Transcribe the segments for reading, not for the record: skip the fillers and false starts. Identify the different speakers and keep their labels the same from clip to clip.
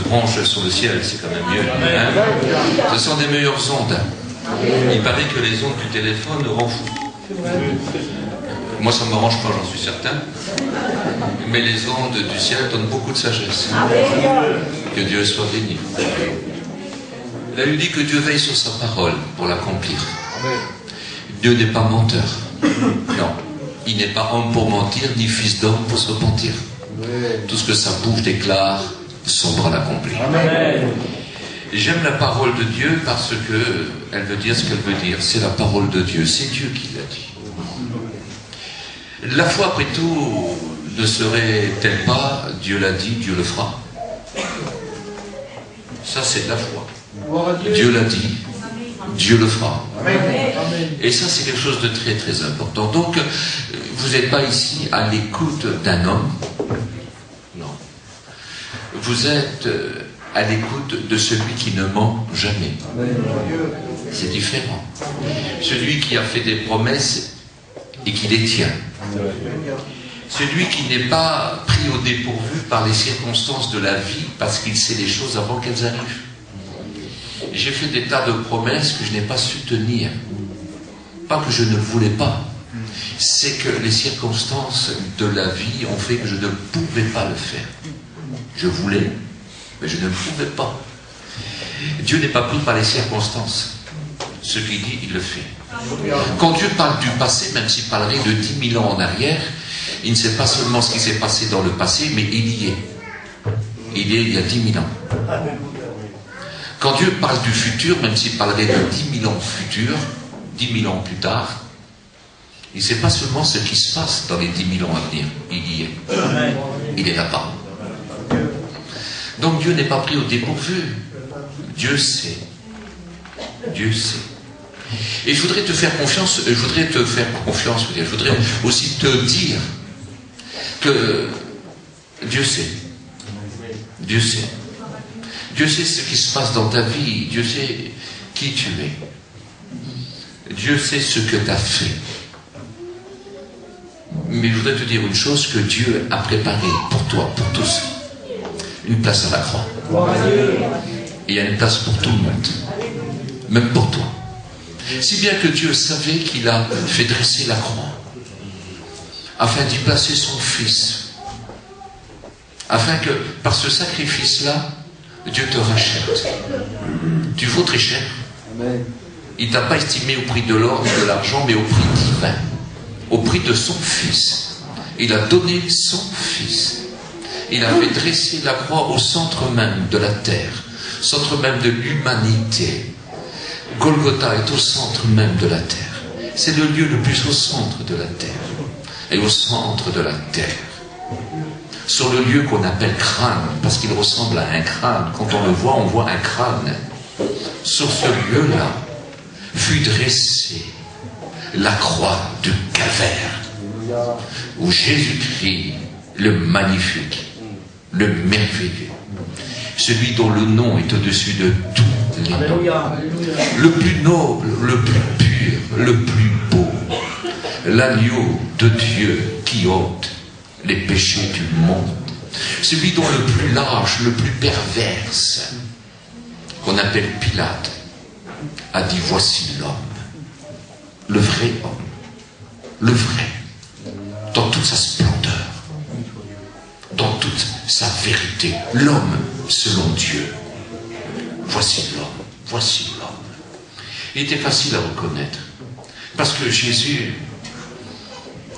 Speaker 1: branche sur le ciel, c'est quand même mieux. Hein? Ce sont des meilleures ondes. Il paraît que les ondes du téléphone rend fou. Moi, ça ne m'arrange pas, j'en suis certain. Mais les ondes du ciel donnent beaucoup de sagesse. Que Dieu soit béni. Il a lui dit que Dieu veille sur sa parole pour l'accomplir. Dieu n'est pas menteur. Non. Il n'est pas homme pour mentir, ni fils d'homme pour se repentir. Tout ce que sa bouche déclare, son bras l'accomplit. J'aime la parole de Dieu parce que elle veut dire ce qu'elle veut dire. C'est la parole de Dieu. C'est Dieu qui l'a dit. La foi, après tout, ne serait-elle pas Dieu l'a dit, Dieu le fera? Ça, c'est de la foi. Dieu l'a dit, Dieu le fera. Et ça, c'est quelque chose de très très important. Donc, vous n'êtes pas ici à l'écoute d'un homme. Non. Vous êtes à l'écoute de celui qui ne ment jamais. C'est différent. Celui qui a fait des promesses et qui les tient. Celui qui n'est pas pris au dépourvu par les circonstances de la vie parce qu'il sait les choses avant qu'elles arrivent. J'ai fait des tas de promesses que je n'ai pas su tenir. Pas que je ne voulais pas. C'est que les circonstances de la vie ont fait que je ne pouvais pas le faire. Je voulais, mais je ne pouvais pas. Dieu n'est pas pris par les circonstances. Ce qu'il dit, il le fait. Quand Dieu parle du passé, même s'il parlerait de 10 000 ans en arrière, il ne sait pas seulement ce qui s'est passé dans le passé, mais il y est. Il y est il y a 10 000 ans. Quand Dieu parle du futur, même s'il parlerait de 10 000 ans futurs, 10 000 ans plus tard, il ne sait pas seulement ce qui se passe dans les 10 000 ans à venir. Il y est. Il est là-bas. Donc Dieu n'est pas pris au dépourvu. Dieu sait. Dieu sait. Et je voudrais te faire confiance, je voudrais aussi te dire que Dieu sait. Dieu sait. Dieu sait ce qui se passe dans ta vie. Dieu sait qui tu es. Dieu sait ce que tu as fait. Mais je voudrais te dire une chose, que Dieu a préparé pour toi, pour tous, une place à la croix. Et il y a une place pour tout le monde. Même pour toi. Si bien que Dieu savait qu'il a fait dresser la croix afin d'y placer son Fils. Afin que, par ce sacrifice-là, Dieu te rachète. Tu vaux très cher. Il ne t'a pas estimé au prix de l'or ni de l'argent, mais au prix divin. Au prix de son Fils. Il a donné son Fils. Il a fait dresser la croix au centre même de la terre, centre même de l'humanité. Golgotha est au centre même de la terre. C'est le lieu le plus au centre de la terre. Et au centre de la terre, sur le lieu qu'on appelle crâne, parce qu'il ressemble à un crâne. Quand on le voit, on voit un crâne. Sur ce lieu-là, fut dressée la croix du calvaire, où Jésus-Christ, le magnifique, le merveilleux, celui dont le nom est au-dessus de tous les noms, le plus noble, le plus pur, le plus beau, l'agneau de Dieu qui ôte les péchés du monde, celui dont le plus lâche, le plus perverse, qu'on appelle Pilate, a dit: voici l'homme, le vrai homme, le vrai, dans toute sa splendeur, dans toute sa vérité, l'homme selon Dieu. Voici l'homme, voici l'homme. Il était facile à reconnaître, parce que Jésus,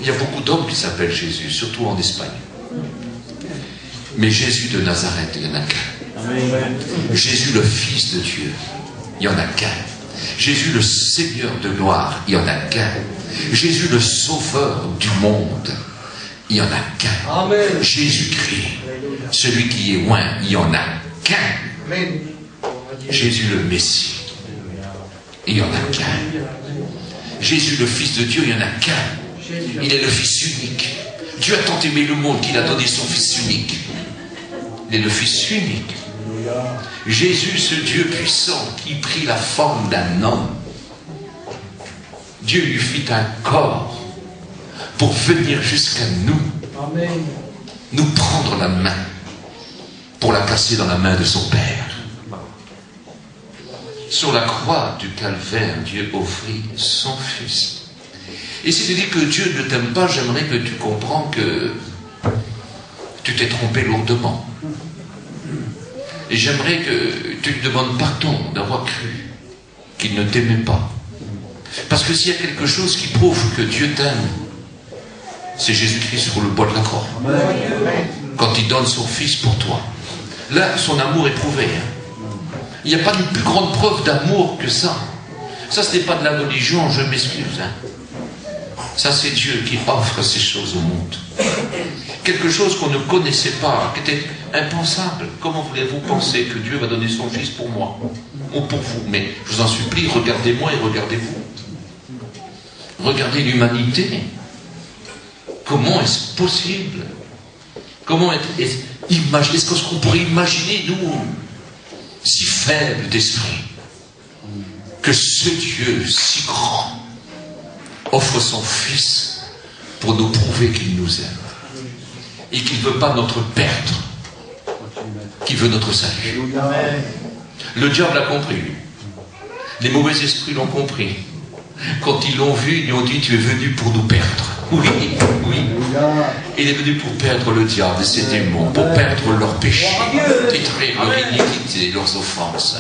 Speaker 1: il y a beaucoup d'hommes qui s'appellent Jésus, surtout en Espagne. Mais Jésus de Nazareth, il n'y en a qu'un. Jésus le Fils de Dieu, il n'y en a qu'un. Jésus le Seigneur de gloire, il n'y en a qu'un. Jésus le Sauveur du monde, il n'y en a qu'un. Jésus-Christ, celui qui est loin, il n'y en a qu'un. Jésus le Messie, il n'y en a qu'un. Jésus le Fils de Dieu, il n'y en a qu'un. Il est le Fils unique. Dieu a tant aimé le monde qu'il a donné son Fils unique. Il est le Fils unique. Jésus, ce Dieu puissant qui prit la forme d'un homme, Dieu lui fit un corps pour venir jusqu'à nous, nous prendre la main pour la placer dans la main de son Père. Sur la croix du calvaire, Dieu offrit son Fils. Et si tu dis que Dieu ne t'aime pas, j'aimerais que tu comprennes que tu t'es trompé lourdement. Et j'aimerais que tu lui demandes pardon d'avoir cru qu'il ne t'aimait pas. Parce que s'il y a quelque chose qui prouve que Dieu t'aime, c'est Jésus-Christ sur le bois de la croix. Quand il donne son Fils pour toi. Là, son amour est prouvé. Il n'y a pas de plus grande preuve d'amour que ça. Ça, ce n'est pas de la religion, je m'excuse. Ça, c'est Dieu qui offre ces choses au monde. Quelque chose qu'on ne connaissait pas, qui était impensable. Comment voulez-vous penser que Dieu va donner son Fils pour moi ou pour vous? Mais je vous en supplie, regardez-moi et regardez-vous. Regardez l'humanité. Comment est-ce possible? Comment est-ce qu'on pourrait imaginer, nous, si faibles d'esprit, que ce Dieu si grand offre son Fils pour nous prouver qu'il nous aime et qu'il ne veut pas notre perdre, qu'il veut notre salut. Le diable a compris. Les mauvais esprits l'ont compris. Quand ils l'ont vu, ils lui ont dit: tu es venu pour nous perdre. Oui, oui. Il est venu pour perdre le diable et ses démons, pour perdre leurs péchés, détruire leur iniquité, leurs offenses.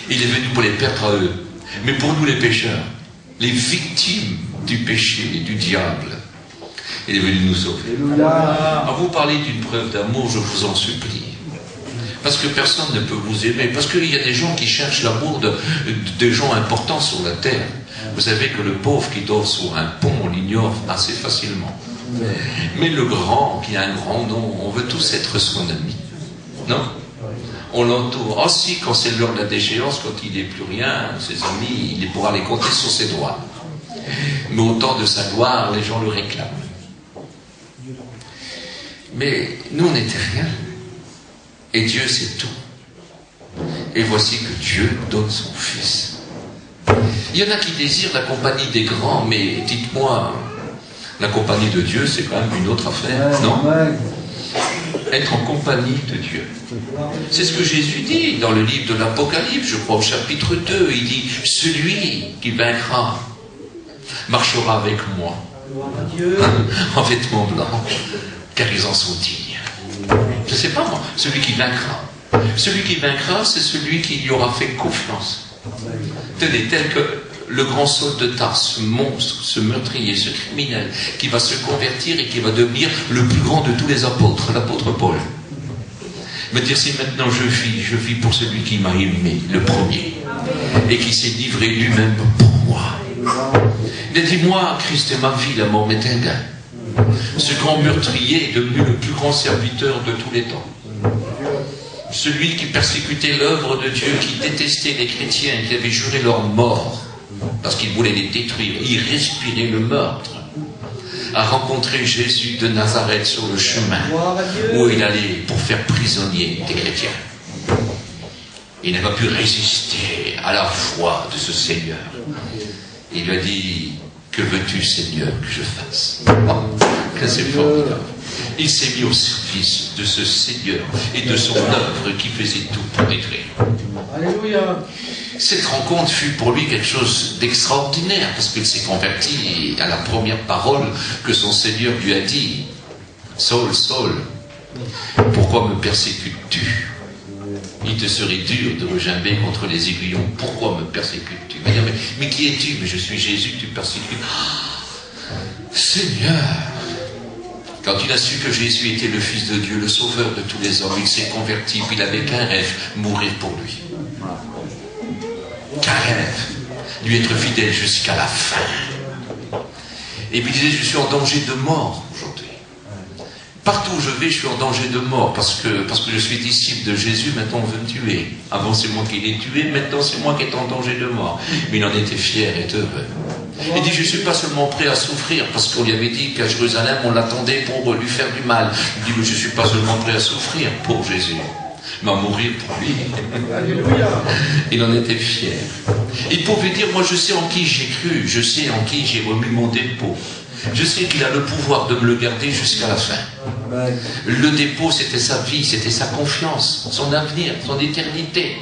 Speaker 1: Il est venu pour les perdre à eux. Mais pour nous les pécheurs, les victimes du péché et du diable, il est venu nous sauver. À vous parler d'une preuve d'amour, je vous en supplie. Parce que personne ne peut vous aimer. Parce qu'il y a des gens qui cherchent l'amour de gens importants sur la terre. Vous savez que le pauvre qui dort sur un pont, on l'ignore assez facilement. Mais le grand, qui a un grand nom, on veut tous être son ami. Non? On l'entoure. Oh si, quand c'est l'heure de la déchéance, quand il n'est plus rien, ses amis, il pourra les compter sur ses doigts. Mais au temps de sa gloire, les gens le réclament. Mais nous, on n'était rien. Et Dieu, c'est tout. Et voici que Dieu donne son Fils. Il y en a qui désirent la compagnie des grands, mais dites-moi, la compagnie de Dieu, c'est quand même une autre affaire, non? Être en compagnie de Dieu. C'est ce que Jésus dit dans le livre de l'Apocalypse, je crois au chapitre 2. Il dit: celui qui vaincra marchera avec moi en vêtements blancs, car ils en sont dignes. Je ne sais pas moi, celui qui vaincra. Celui qui vaincra, c'est celui qui lui aura fait confiance. Tenez, tel que le grand Saul de Tarse, ce monstre, ce meurtrier, ce criminel, qui va se convertir et qui va devenir le plus grand de tous les apôtres, l'apôtre Paul. Me dire: si maintenant je vis pour celui qui m'a aimé, le premier, et qui s'est livré lui-même pour moi. Il a dit: moi, Christ est ma vie, la mort m'est un gain. Ce grand meurtrier est devenu le plus grand serviteur de tous les temps. Celui qui persécutait l'œuvre de Dieu, qui détestait les chrétiens, qui avait juré leur mort, parce qu'il voulait les détruire, il respirait le meurtre, a rencontré Jésus de Nazareth sur le chemin où il allait pour faire prisonnier des chrétiens. Il n'a pas pu résister à la foi de ce Seigneur. Il lui a dit: que veux-tu, Seigneur, que je fasse? Que c'est formidable. Il s'est mis au service de ce Seigneur et de son œuvre qui faisait tout pour détruire. Alléluia. Cette rencontre fut pour lui quelque chose d'extraordinaire, parce qu'il s'est converti à la première parole que son Seigneur lui a dit: Saul, Saul, pourquoi me persécutes-tu? Il te serait dur de regimber contre les aiguillons. Pourquoi me persécutes-tu? Mais qui es-tu? Mais je suis Jésus que tu persécutes. Seigneur, quand il a su que Jésus était le Fils de Dieu, le Sauveur de tous les hommes, il s'est converti, puis il n'avait qu'un rêve: mourir pour lui. Qu'un rêve, lui être fidèle jusqu'à la fin. Et puis il disait: je suis en danger de mort aujourd'hui. Partout où je vais, je suis en danger de mort, parce que je suis disciple de Jésus. Maintenant on veut me tuer. Avant c'est moi qui l'ai tué, maintenant c'est moi qui est en danger de mort. Mais il en était fier et heureux. Il dit: je ne suis pas seulement prêt à souffrir, parce qu'on lui avait dit qu'à Jérusalem on l'attendait pour lui faire du mal. Il dit: mais je ne suis pas seulement prêt à souffrir pour Jésus, mais à mourir pour lui. Il en était fier. Il pouvait dire: moi je sais en qui j'ai cru, je sais en qui j'ai remis mon dépôt. Je sais qu'il a le pouvoir de me le garder jusqu'à la fin. Le dépôt, c'était sa vie, c'était sa confiance, son avenir, son éternité.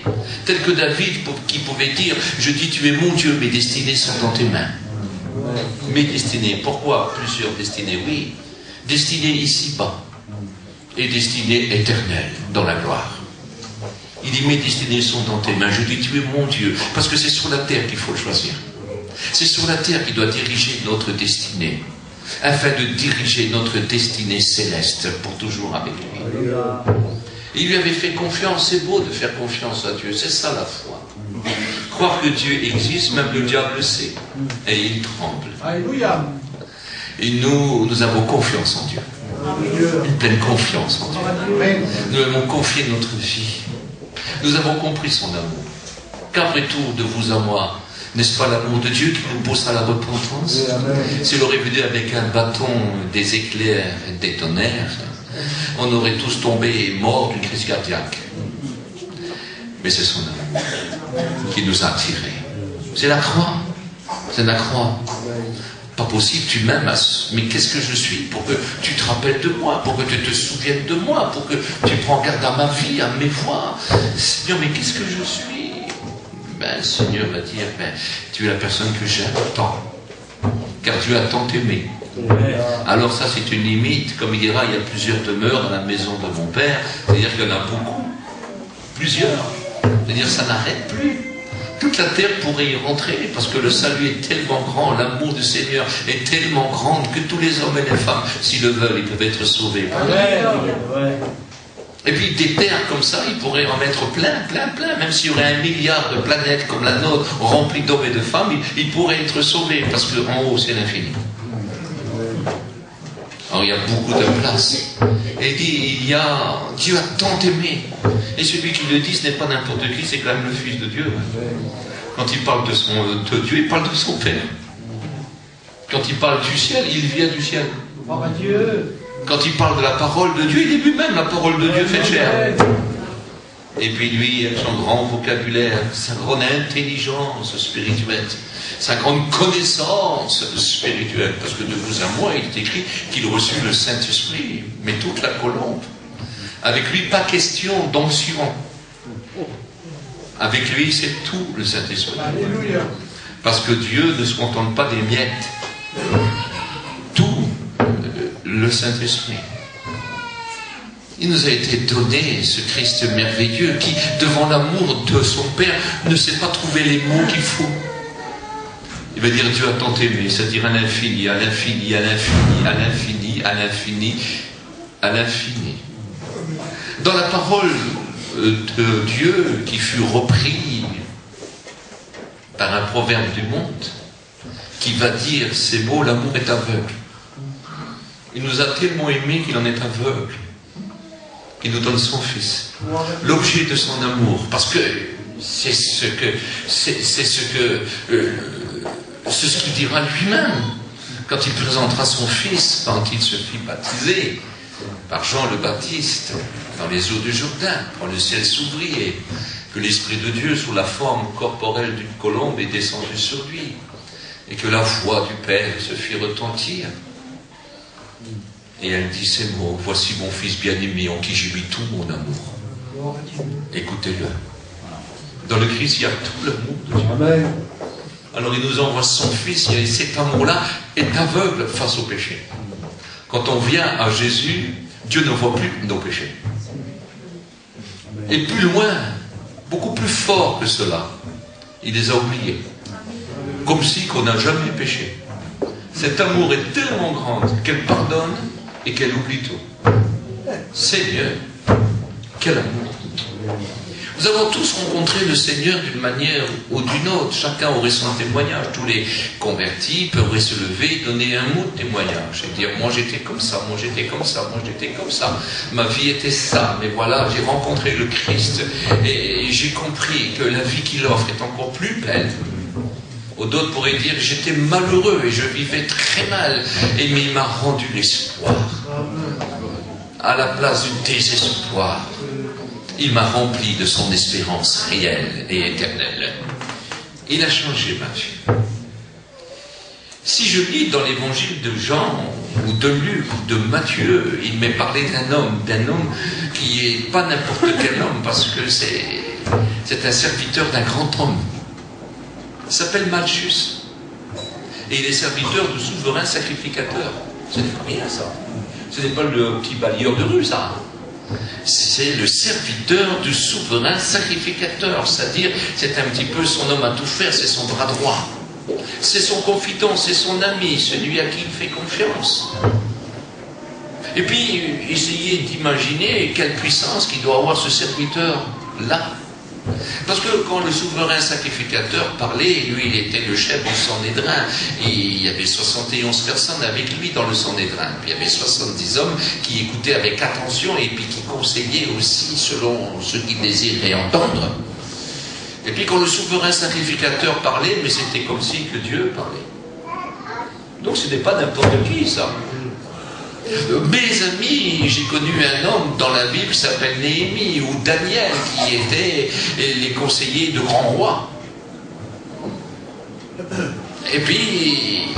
Speaker 1: Tel que David qui pouvait dire, je dis, tu es mon Dieu, mes destinées sont dans tes mains. Mes destinées, pourquoi plusieurs destinées? Oui, destinées ici-bas et destinées éternelles dans la gloire. Il dit, mes destinées sont dans tes mains. Je dis, tu es mon Dieu, parce que c'est sur la terre qu'il faut le choisir. C'est sur la terre qu'il doit diriger notre destinée, afin de diriger notre destinée céleste pour toujours avec lui. Il lui avait fait confiance. C'est beau de faire confiance à Dieu, c'est ça la foi. Croire que Dieu existe, même le diable le sait, et il tremble. Alléluia. Et nous avons confiance en Dieu, une pleine confiance en Dieu. Nous avons confié notre vie. Nous avons compris son amour. Qu'après tout, de vous à moi, n'est-ce pas l'amour de Dieu qui nous pousse à la repentance? S'il aurait venu avec un bâton, des éclairs, des tonnerres, on aurait tous tombé morts d'une crise cardiaque. Mais c'est son amour qui nous a attirés. C'est la croix. C'est la croix. Pas possible, tu m'aimes, mais qu'est-ce que je suis pour que tu te rappelles de moi, pour que tu te souviennes de moi, pour que tu prends garde à ma vie, à mes voies. Seigneur, mais qu'est-ce que je suis? Ben, le Seigneur va dire, ben, tu es la personne que j'aime tant, car Dieu a tant aimé. Alors ça, c'est une limite. Comme il dira, il y a plusieurs demeures dans la maison de mon Père, c'est-à-dire qu'il y en a beaucoup, plusieurs. C'est-à-dire ça n'arrête plus. Toute la terre pourrait y rentrer, parce que le salut est tellement grand, l'amour du Seigneur est tellement grand que tous les hommes et les femmes, s'ils le veulent, ils peuvent être sauvés. Et puis des terres comme ça, ils pourraient en mettre plein, plein, plein. Même s'il y aurait 1 milliard de planètes comme la nôtre, remplies d'hommes et de femmes, ils pourraient être sauvés, parce qu'en haut, c'est l'infini. Alors il y a beaucoup de place. Et il dit, Dieu a tant aimé. Et celui qui le dit, ce n'est pas n'importe qui, c'est quand même le Fils de Dieu. Quand il parle de Dieu, il parle de son Père. Quand il parle du ciel, il vient du ciel. Quand il parle de la parole de Dieu, il est lui-même la parole de Dieu faite chair. Et puis lui, avec son grand vocabulaire, sa grande intelligence spirituelle, sa grande connaissance spirituelle, parce que de vous à moi, il est écrit qu'il reçut le Saint-Esprit, mais toute la colombe. Avec lui, pas question d'onction. Avec lui, c'est tout le Saint-Esprit. Parce que Dieu ne se contente pas des miettes. Tout le Saint-Esprit. Il nous a été donné ce Christ merveilleux qui, devant l'amour de son Père, ne sait pas trouver les mots qu'il faut. Il va dire Dieu a tant aimé, c'est-à-dire à l'infini, à l'infini, à l'infini, à l'infini, à l'infini, à l'infini. Dans la parole de Dieu qui fut repris par un proverbe du monde, qui va dire ces mots, l'amour est aveugle. Il nous a tellement aimés qu'il en est aveugle. Il nous donne son Fils, l'objet de son amour, parce que c'est ce qu'il dira lui-même quand il présentera son Fils, quand il se fit baptiser par Jean le Baptiste dans les eaux du Jourdain, quand le ciel s'ouvrit et que l'Esprit de Dieu, sous la forme corporelle d'une colombe, est descendu sur lui, et que la voix du Père se fit retentir. Et elle dit ces mots, voici mon Fils bien-aimé en qui j'ai mis tout mon amour. Écoutez-le. Dans le Christ, il y a tout l'amour de Dieu. Alors il nous envoie son Fils, et cet amour-là est aveugle face au péché. Quand on vient à Jésus, Dieu ne voit plus nos péchés. Et plus loin, beaucoup plus fort que cela, il les a oubliés. Comme si qu'on n'a jamais péché. Cet amour est tellement grand qu'elle pardonne et qu'elle oublie tout. Seigneur, quel amour! Nous avons tous rencontré le Seigneur d'une manière ou d'une autre. Chacun aurait son témoignage. Tous les convertis pourraient se lever et donner un mot de témoignage. Et dire, moi j'étais comme ça, moi j'étais comme ça, moi j'étais comme ça. Ma vie était ça, mais voilà, j'ai rencontré le Christ. Et j'ai compris que la vie qu'il offre est encore plus belle. Ou d'autres pourraient dire, j'étais malheureux et je vivais très mal. Et mais il m'a rendu l'espoir. À la place du désespoir. Il m'a rempli de son espérance réelle et éternelle. Il a changé ma vie. Si je lis dans l'évangile de Jean, ou de Luc, ou de Matthieu, il m'est parlé d'un homme qui n'est pas n'importe quel homme, parce que c'est un serviteur d'un grand homme. Il s'appelle Malchus. Et il est serviteur du souverain sacrificateur. Ce n'est pas rien, ça. Ce n'est pas le petit balayeur de rue, ça. C'est le serviteur du souverain sacrificateur. C'est-à-dire, c'est un petit peu son homme à tout faire, c'est son bras droit. C'est son confident, c'est son ami, celui à qui il fait confiance. Et puis, essayez d'imaginer quelle puissance qu'il doit avoir ce serviteur-là. Parce que quand le souverain sacrificateur parlait, lui, il était le chef du Sanhédrin. Et il y avait 71 personnes avec lui dans le Sanhédrin. Puis il y avait 70 hommes qui écoutaient avec attention et puis qui conseillaient aussi selon ce qu'ils désiraient entendre. Et puis quand le souverain sacrificateur parlait, mais c'était comme si que Dieu parlait. Donc ce n'est pas n'importe qui, ça. Mes amis, j'ai connu un homme dans la Bible qui s'appelle Néhémie ou Daniel, qui étaient les conseillers de grands rois. Et puis,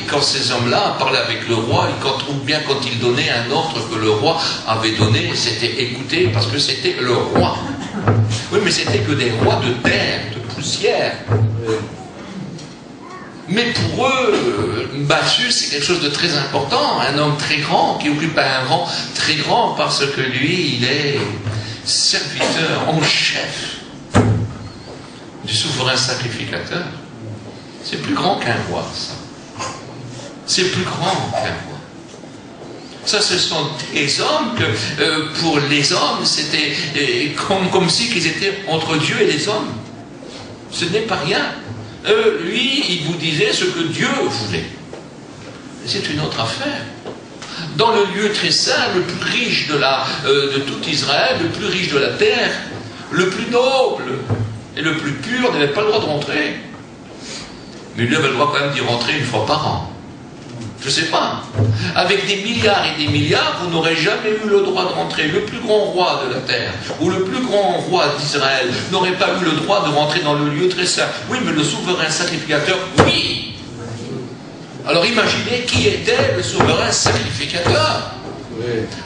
Speaker 1: quand ces hommes-là parlaient avec le roi, ou bien quand ils donnaient un ordre que le roi avait donné, c'était écouté parce que c'était le roi. Oui, mais c'était que des rois de terre, de poussière. Mais pour eux, Malchus, c'est quelque chose de très important, un homme très grand, qui occupe un rang très grand, parce que lui, il est serviteur en chef du souverain sacrificateur. C'est plus grand qu'un roi, ça. C'est plus grand qu'un roi. Ça, ce sont des hommes que, pour les hommes, c'était comme si qu'ils étaient entre Dieu et les hommes. Ce n'est pas rien. Lui, il vous disait ce que Dieu voulait. C'est une autre affaire. Dans le lieu très saint, le plus riche de tout Israël, le plus riche de la terre, le plus noble et le plus pur n'avait pas le droit de rentrer. Mais lui avait le droit quand même d'y rentrer une fois par an. Je ne sais pas. Avec des milliards et des milliards, vous n'aurez jamais eu le droit de rentrer. Le plus grand roi de la terre, ou le plus grand roi d'Israël, n'aurait pas eu le droit de rentrer dans le lieu très saint. Oui, mais le souverain sacrificateur, oui. Alors imaginez qui était le souverain sacrificateur.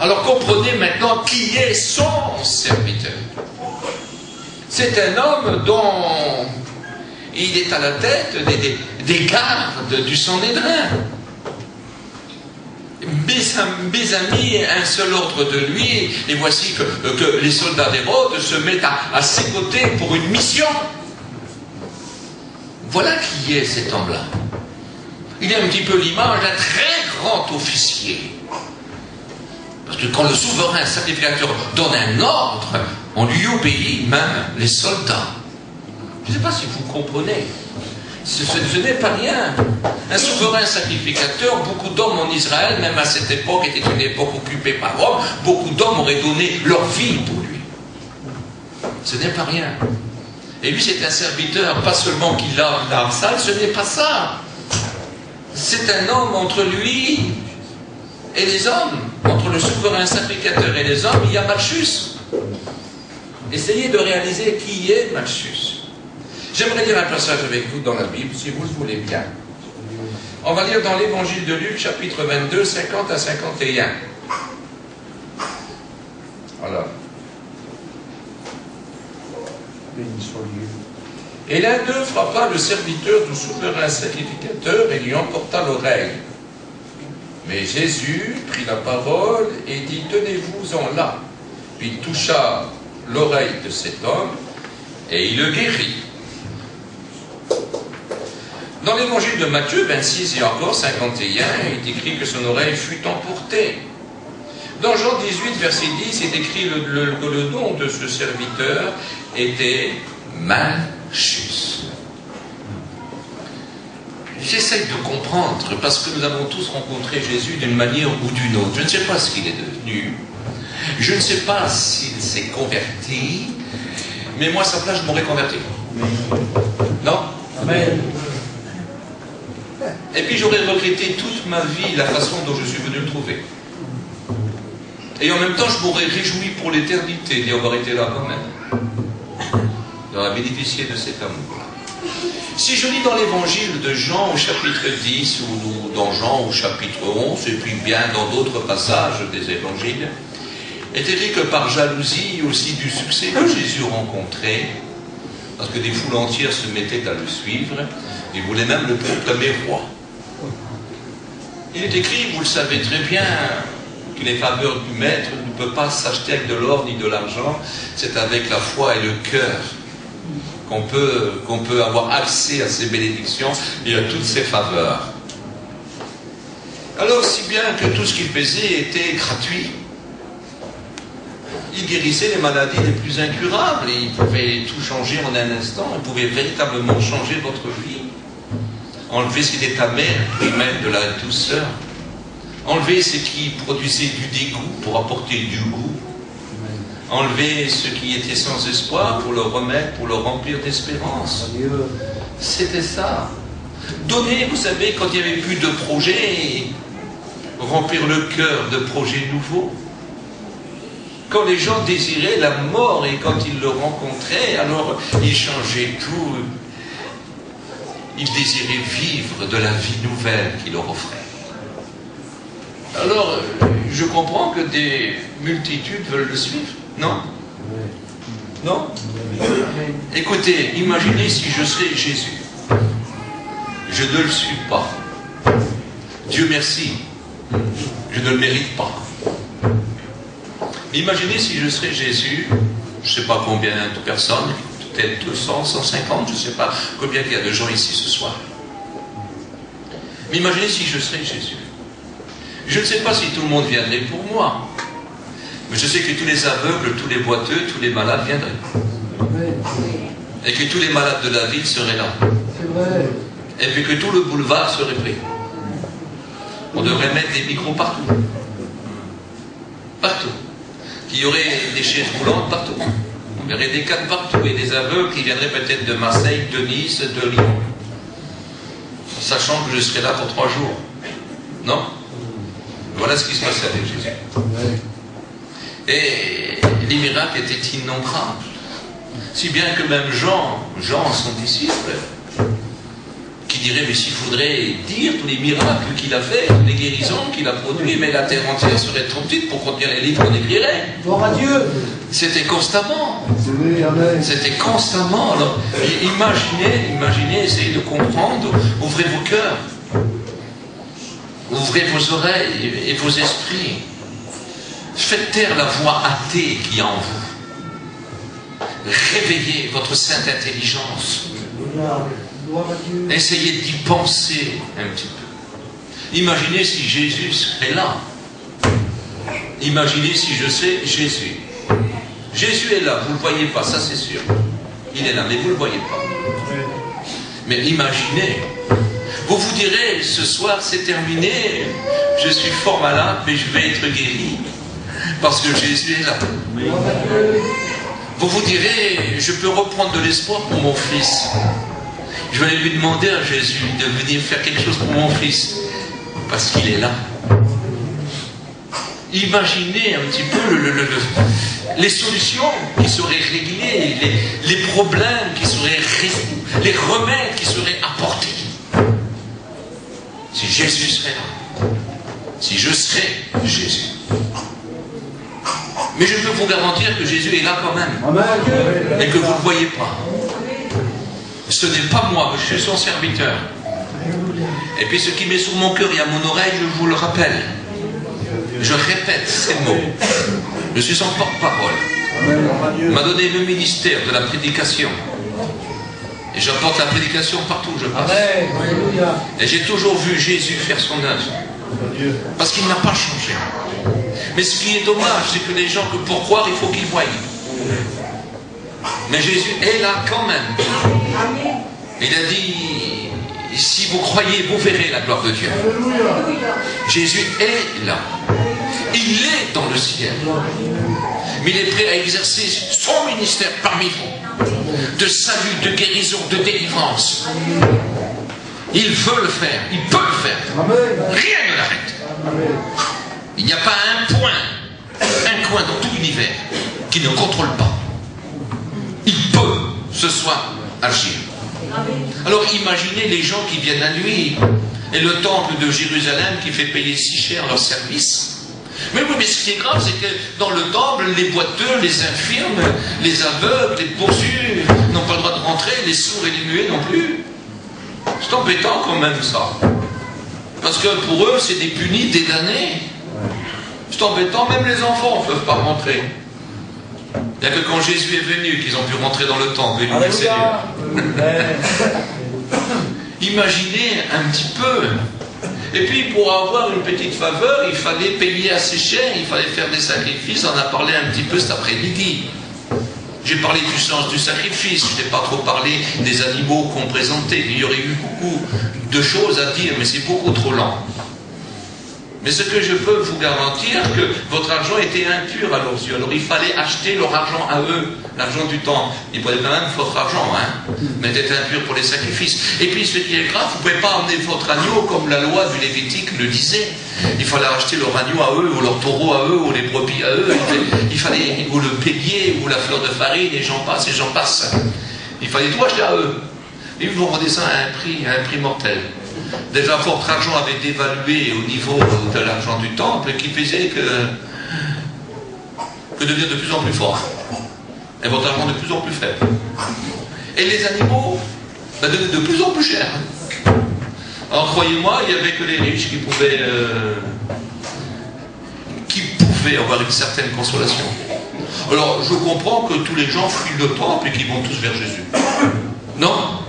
Speaker 1: Alors comprenez maintenant qui est son serviteur. C'est un homme dont il est à la tête des gardes du Sanhédrin. Mes amis, un seul ordre de lui, et voici que les soldats d'Hérode se mettent à ses côtés pour une mission. Voilà qui est cet homme-là. Il est un petit peu l'image d'un très grand officier. Parce que quand le souverain sacrificateur donne un ordre, on lui obéit, même les soldats. Je ne sais pas si vous comprenez. Ce n'est pas rien. Un souverain sacrificateur, beaucoup d'hommes en Israël, même à cette époque, était une époque occupée par Rome, beaucoup d'hommes auraient donné leur vie pour lui. Ce n'est pas rien. Et lui, c'est un serviteur, pas seulement qu'il lave la salle, ce n'est pas ça. C'est un homme entre lui et les hommes. Entre le souverain sacrificateur et les hommes, il y a Malchus. Essayez de réaliser qui est Malchus. J'aimerais lire un passage avec vous dans la Bible, si vous le voulez bien. On va lire dans l'évangile de Luc, chapitre 22, 50 à 51. Voilà. Et l'un d'eux frappa le serviteur du souverain sacrificateur et lui emporta l'oreille. Mais Jésus prit la parole et dit, tenez-vous-en là. Puis il toucha l'oreille de cet homme et il le guérit. Dans l'évangile de Matthieu 26 et encore 51, il est écrit que son oreille fut emportée. Dans Jean 18, verset 10, il est écrit que le nom de ce serviteur était Malchus. J'essaie de comprendre, parce que nous avons tous rencontré Jésus d'une manière ou d'une autre. Je ne sais pas ce qu'il est devenu. Je ne sais pas s'il s'est converti. Mais moi, à sa place, je m'aurais converti. Non? Amen. Et puis j'aurais regretté toute ma vie la façon dont je suis venu le trouver. Et en même temps, je m'aurais réjoui pour l'éternité d'y avoir été là quand même. J'aurais bénéficié de cet amour.
Speaker 2: Si je lis dans l'évangile de Jean au chapitre 10 ou dans Jean au chapitre 11, et puis bien dans d'autres passages des évangiles, est écrit que par jalousie aussi du succès que Jésus rencontrait, parce que des foules entières se mettaient à le suivre, et voulaient même le proclamer roi. Il est écrit, vous le savez très bien, que les faveurs du maître ne peuvent pas s'acheter avec de l'or ni de l'argent, c'est avec la foi et le cœur qu'on peut avoir accès à ces bénédictions et à toutes ces faveurs. Alors, si bien que tout ce qu'il faisait était gratuit, il guérissait les maladies les plus incurables, et il pouvait tout changer en un instant, il pouvait véritablement changer votre vie. Enlever ce qui était amer, et même de la douceur. Enlever ce qui produisait du dégoût pour apporter du goût. Enlever ce qui était sans espoir pour le remettre, pour le remplir d'espérance. C'était ça. Donner, vous savez, quand il n'y avait plus de projet, remplir le cœur de projets nouveaux. Quand les gens désiraient la mort et quand ils le rencontraient, alors ils changeaient tout. Ils désiraient vivre de la vie nouvelle qu'il leur offrait. Alors, je comprends que des multitudes veulent le suivre. Non? Non? Écoutez, imaginez si je serais Jésus. Je ne le suis pas. Dieu merci. Je ne le mérite pas. Imaginez si je serais Jésus, je ne sais pas combien de personnes, peut-être 200, 150, je ne sais pas combien il y a de gens ici ce soir. Mais imaginez si je serais Jésus. Je ne sais pas si tout le monde viendrait pour moi. Mais je sais que tous les aveugles, tous les boiteux, tous les malades viendraient. Et que tous les malades de la ville seraient là. Et puis que tout le boulevard serait pris. On devrait mettre des micros partout. Partout. Qu'il y aurait des chaises roulantes partout. On verrait des cannes partout. Et des aveugles qui viendraient peut-être de Marseille, de Nice, de Lyon. Sachant que je serais là pour 3 jours. Non? Voilà ce qui se passait avec Jésus. Et les miracles étaient innombrables. Si bien que même Jean, son disciple, qui dirait, mais s'il faudrait dire tous les miracles qu'il a fait, toutes les guérisons qu'il a produites, mais la terre entière serait trop petite pour contenir les livres qu'on écrirait.
Speaker 3: Gloire à Dieu.
Speaker 2: C'était constamment. C'était constamment. Alors, imaginez, essayez de comprendre, ouvrez vos cœurs. Ouvrez vos oreilles et vos esprits. Faites taire la voix athée qui est en vous. Réveillez votre sainte intelligence. Essayez d'y penser un petit peu. Imaginez si Jésus serait là. Imaginez si je serais Jésus. Jésus est là, vous ne le voyez pas, ça c'est sûr. Il est là, mais vous ne le voyez pas. Mais imaginez. Vous vous direz, ce soir c'est terminé, je suis fort malade, mais je vais être guéri. Parce que Jésus est là. Vous vous direz, je peux reprendre de l'espoir pour mon fils. Je vais aller lui demander à Jésus de venir faire quelque chose pour mon fils. Parce qu'il est là. Imaginez un petit peu les solutions qui seraient réglées, les problèmes qui seraient résolus, les remèdes qui seraient apportés. Si Jésus serait là. Si je serais Jésus. Mais je peux vous garantir que Jésus est là quand même. Et que vous ne le voyez pas. Ce n'est pas moi, je suis son serviteur. Et puis ce qui met sur mon cœur et à mon oreille, je vous le rappelle. Je répète ces mots. Je suis son porte-parole. Il m'a donné le ministère de la prédication. Et j'apporte la prédication partout où je passe. Et j'ai toujours vu Jésus faire son œuvre. Parce qu'il n'a pas changé. Mais ce qui est dommage, c'est que les gens, que pour croire, il faut qu'ils voient. Mais Jésus est là quand même. Il a dit, si vous croyez, vous verrez la gloire de Dieu. Jésus est là. Il est dans le ciel. Mais il est prêt à exercer son ministère parmi vous. De salut, de guérison, de délivrance. Il veut le faire. Il peut le faire. Rien ne l'arrête. Il n'y a pas un coin dans tout l'univers qui ne contrôle pas. Il peut ce soir agir.
Speaker 1: Alors imaginez les gens qui viennent à lui, et le temple de Jérusalem qui fait payer si cher leur service. Mais oui, mais ce qui est grave, c'est que dans le temple, les boiteux, les infirmes, les aveugles, les bossus n'ont pas le droit de rentrer, les sourds et les muets non plus. C'est embêtant quand même ça. Parce que pour eux, c'est des punis, des damnés. C'est embêtant, même les enfants ne peuvent pas rentrer. Il n'y a que quand Jésus est venu qu'ils ont pu rentrer dans le temple et lui dire Seigneur. Imaginez un petit peu. Et puis pour avoir une petite faveur, il fallait payer assez cher, il fallait faire des sacrifices. On en a parlé un petit peu cet après-midi. J'ai parlé du sens du sacrifice, je n'ai pas trop parlé des animaux qu'on présentait. Il y aurait eu beaucoup de choses à dire, mais c'est beaucoup trop lent. Mais ce que je peux vous garantir, que votre argent était impur à leurs yeux. Alors il fallait acheter leur argent à eux, l'argent du temps. Ils prenaient quand même votre argent, hein, mais était impur pour les sacrifices. Et puis ce qui est grave, vous ne pouvez pas emmener votre agneau comme la loi du Lévitique le disait. Il fallait acheter leur agneau à eux, ou leur taureau à eux, ou les brebis à eux. Il fallait, ou le bélier, ou la fleur de farine, et j'en passe, et j'en passe. Il fallait tout acheter à eux. Et ils vous vendaient ça à un prix mortel. Déjà, votre argent avait dévalué au niveau de l'argent du temple, qui faisait que devenir de plus en plus fort. Et votre argent de plus en plus faible. Et les animaux devenaient de plus en plus chers. Alors croyez-moi, il n'y avait que les riches qui pouvaient avoir une certaine consolation. Alors je comprends que tous les gens fuient le temple et qu'ils vont tous vers Jésus. Non?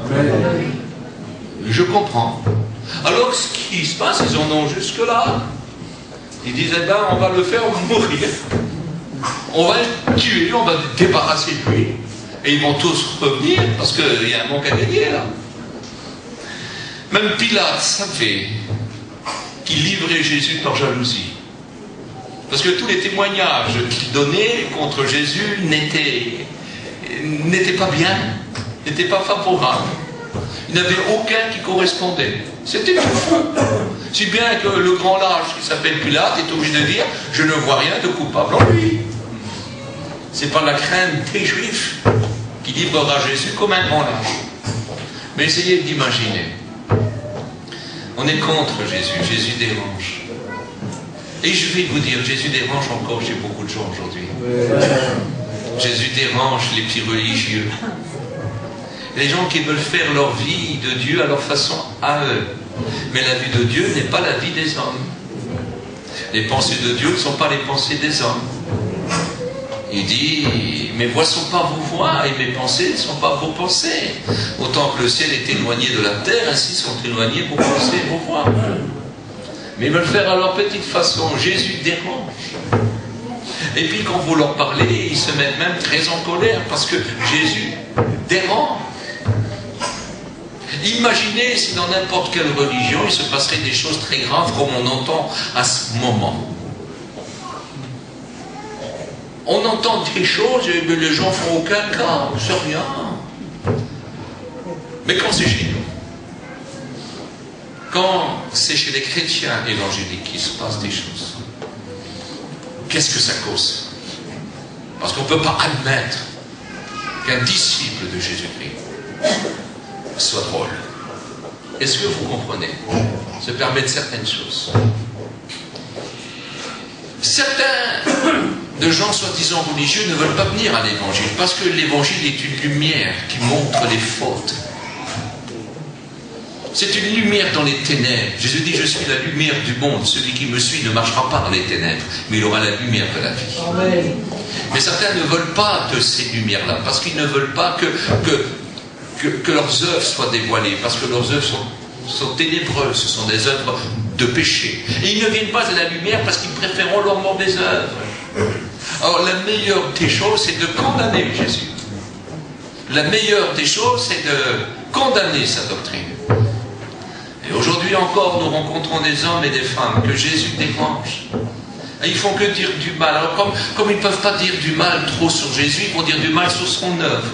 Speaker 1: Je comprends. Alors ce qui se passe, ils en ont jusque-là. Ils disent, eh ben, on va le faire mourir. On va le tuer, on va le débarrasser de lui. Et ils vont tous revenir, parce qu'il y a un manque à gagner là. Même Pilate savait qu'il livrait Jésus par jalousie. Parce que tous les témoignages qu'il donnait contre Jésus n'étaient pas bien, n'étaient pas favorables. Il n'y avait aucun qui correspondait. C'était tout faux. Si bien que le grand lâche qui s'appelle Pilate est obligé de dire « Je ne vois rien de coupable en lui ». C'est par la crainte des Juifs qui livrera Jésus comme un grand lâche. Mais essayez d'imaginer. On est contre Jésus. Jésus dérange. Et je vais vous dire, Jésus dérange encore chez beaucoup de gens aujourd'hui. Jésus dérange les petits religieux. Les gens qui veulent faire leur vie de Dieu à leur façon, à eux. Mais la vie de Dieu n'est pas la vie des hommes. Les pensées de Dieu ne sont pas les pensées des hommes. Il dit, mes voies ne sont pas vos voies et mes pensées ne sont pas vos pensées. Autant que le ciel est éloigné de la terre, ainsi sont éloignés vos pensées et vos voies. Mais ils veulent faire à leur petite façon. Jésus dérange. Et puis quand vous leur parlez, ils se mettent même très en colère parce que Jésus dérange. Imaginez si dans n'importe quelle religion il se passerait des choses très graves comme on entend à ce moment. On entend des choses mais les gens font aucun cas, c'est rien. Mais quand c'est chez nous, quand c'est chez les chrétiens évangéliques qu'il se passe des choses, qu'est-ce que ça cause? Parce qu'on ne peut pas admettre qu'un disciple de Jésus-Christ soit drôle. Est-ce que vous comprenez? Se permettre certaines choses. Certains de gens soi-disant religieux ne veulent pas venir à l'évangile parce que l'évangile est une lumière qui montre les fautes. C'est une lumière dans les ténèbres. Jésus dit, je suis la lumière du monde. Celui qui me suit ne marchera pas dans les ténèbres, mais il aura la lumière de la vie. Amen. Mais certains ne veulent pas de ces lumières-là, parce qu'ils ne veulent pas que leurs œuvres soient dévoilées, parce que leurs œuvres sont ténébreuses, ce sont des œuvres de péché. Et ils ne viennent pas à la lumière parce qu'ils préfèrent leurs mauvaises œuvres. Alors la meilleure des choses, c'est de condamner Jésus. La meilleure des choses, c'est de condamner sa doctrine. Et aujourd'hui encore, nous rencontrons des hommes et des femmes que Jésus dérange. Et ils font que dire du mal. Alors comme ils ne peuvent pas dire du mal trop sur Jésus, ils vont dire du mal sur son œuvre.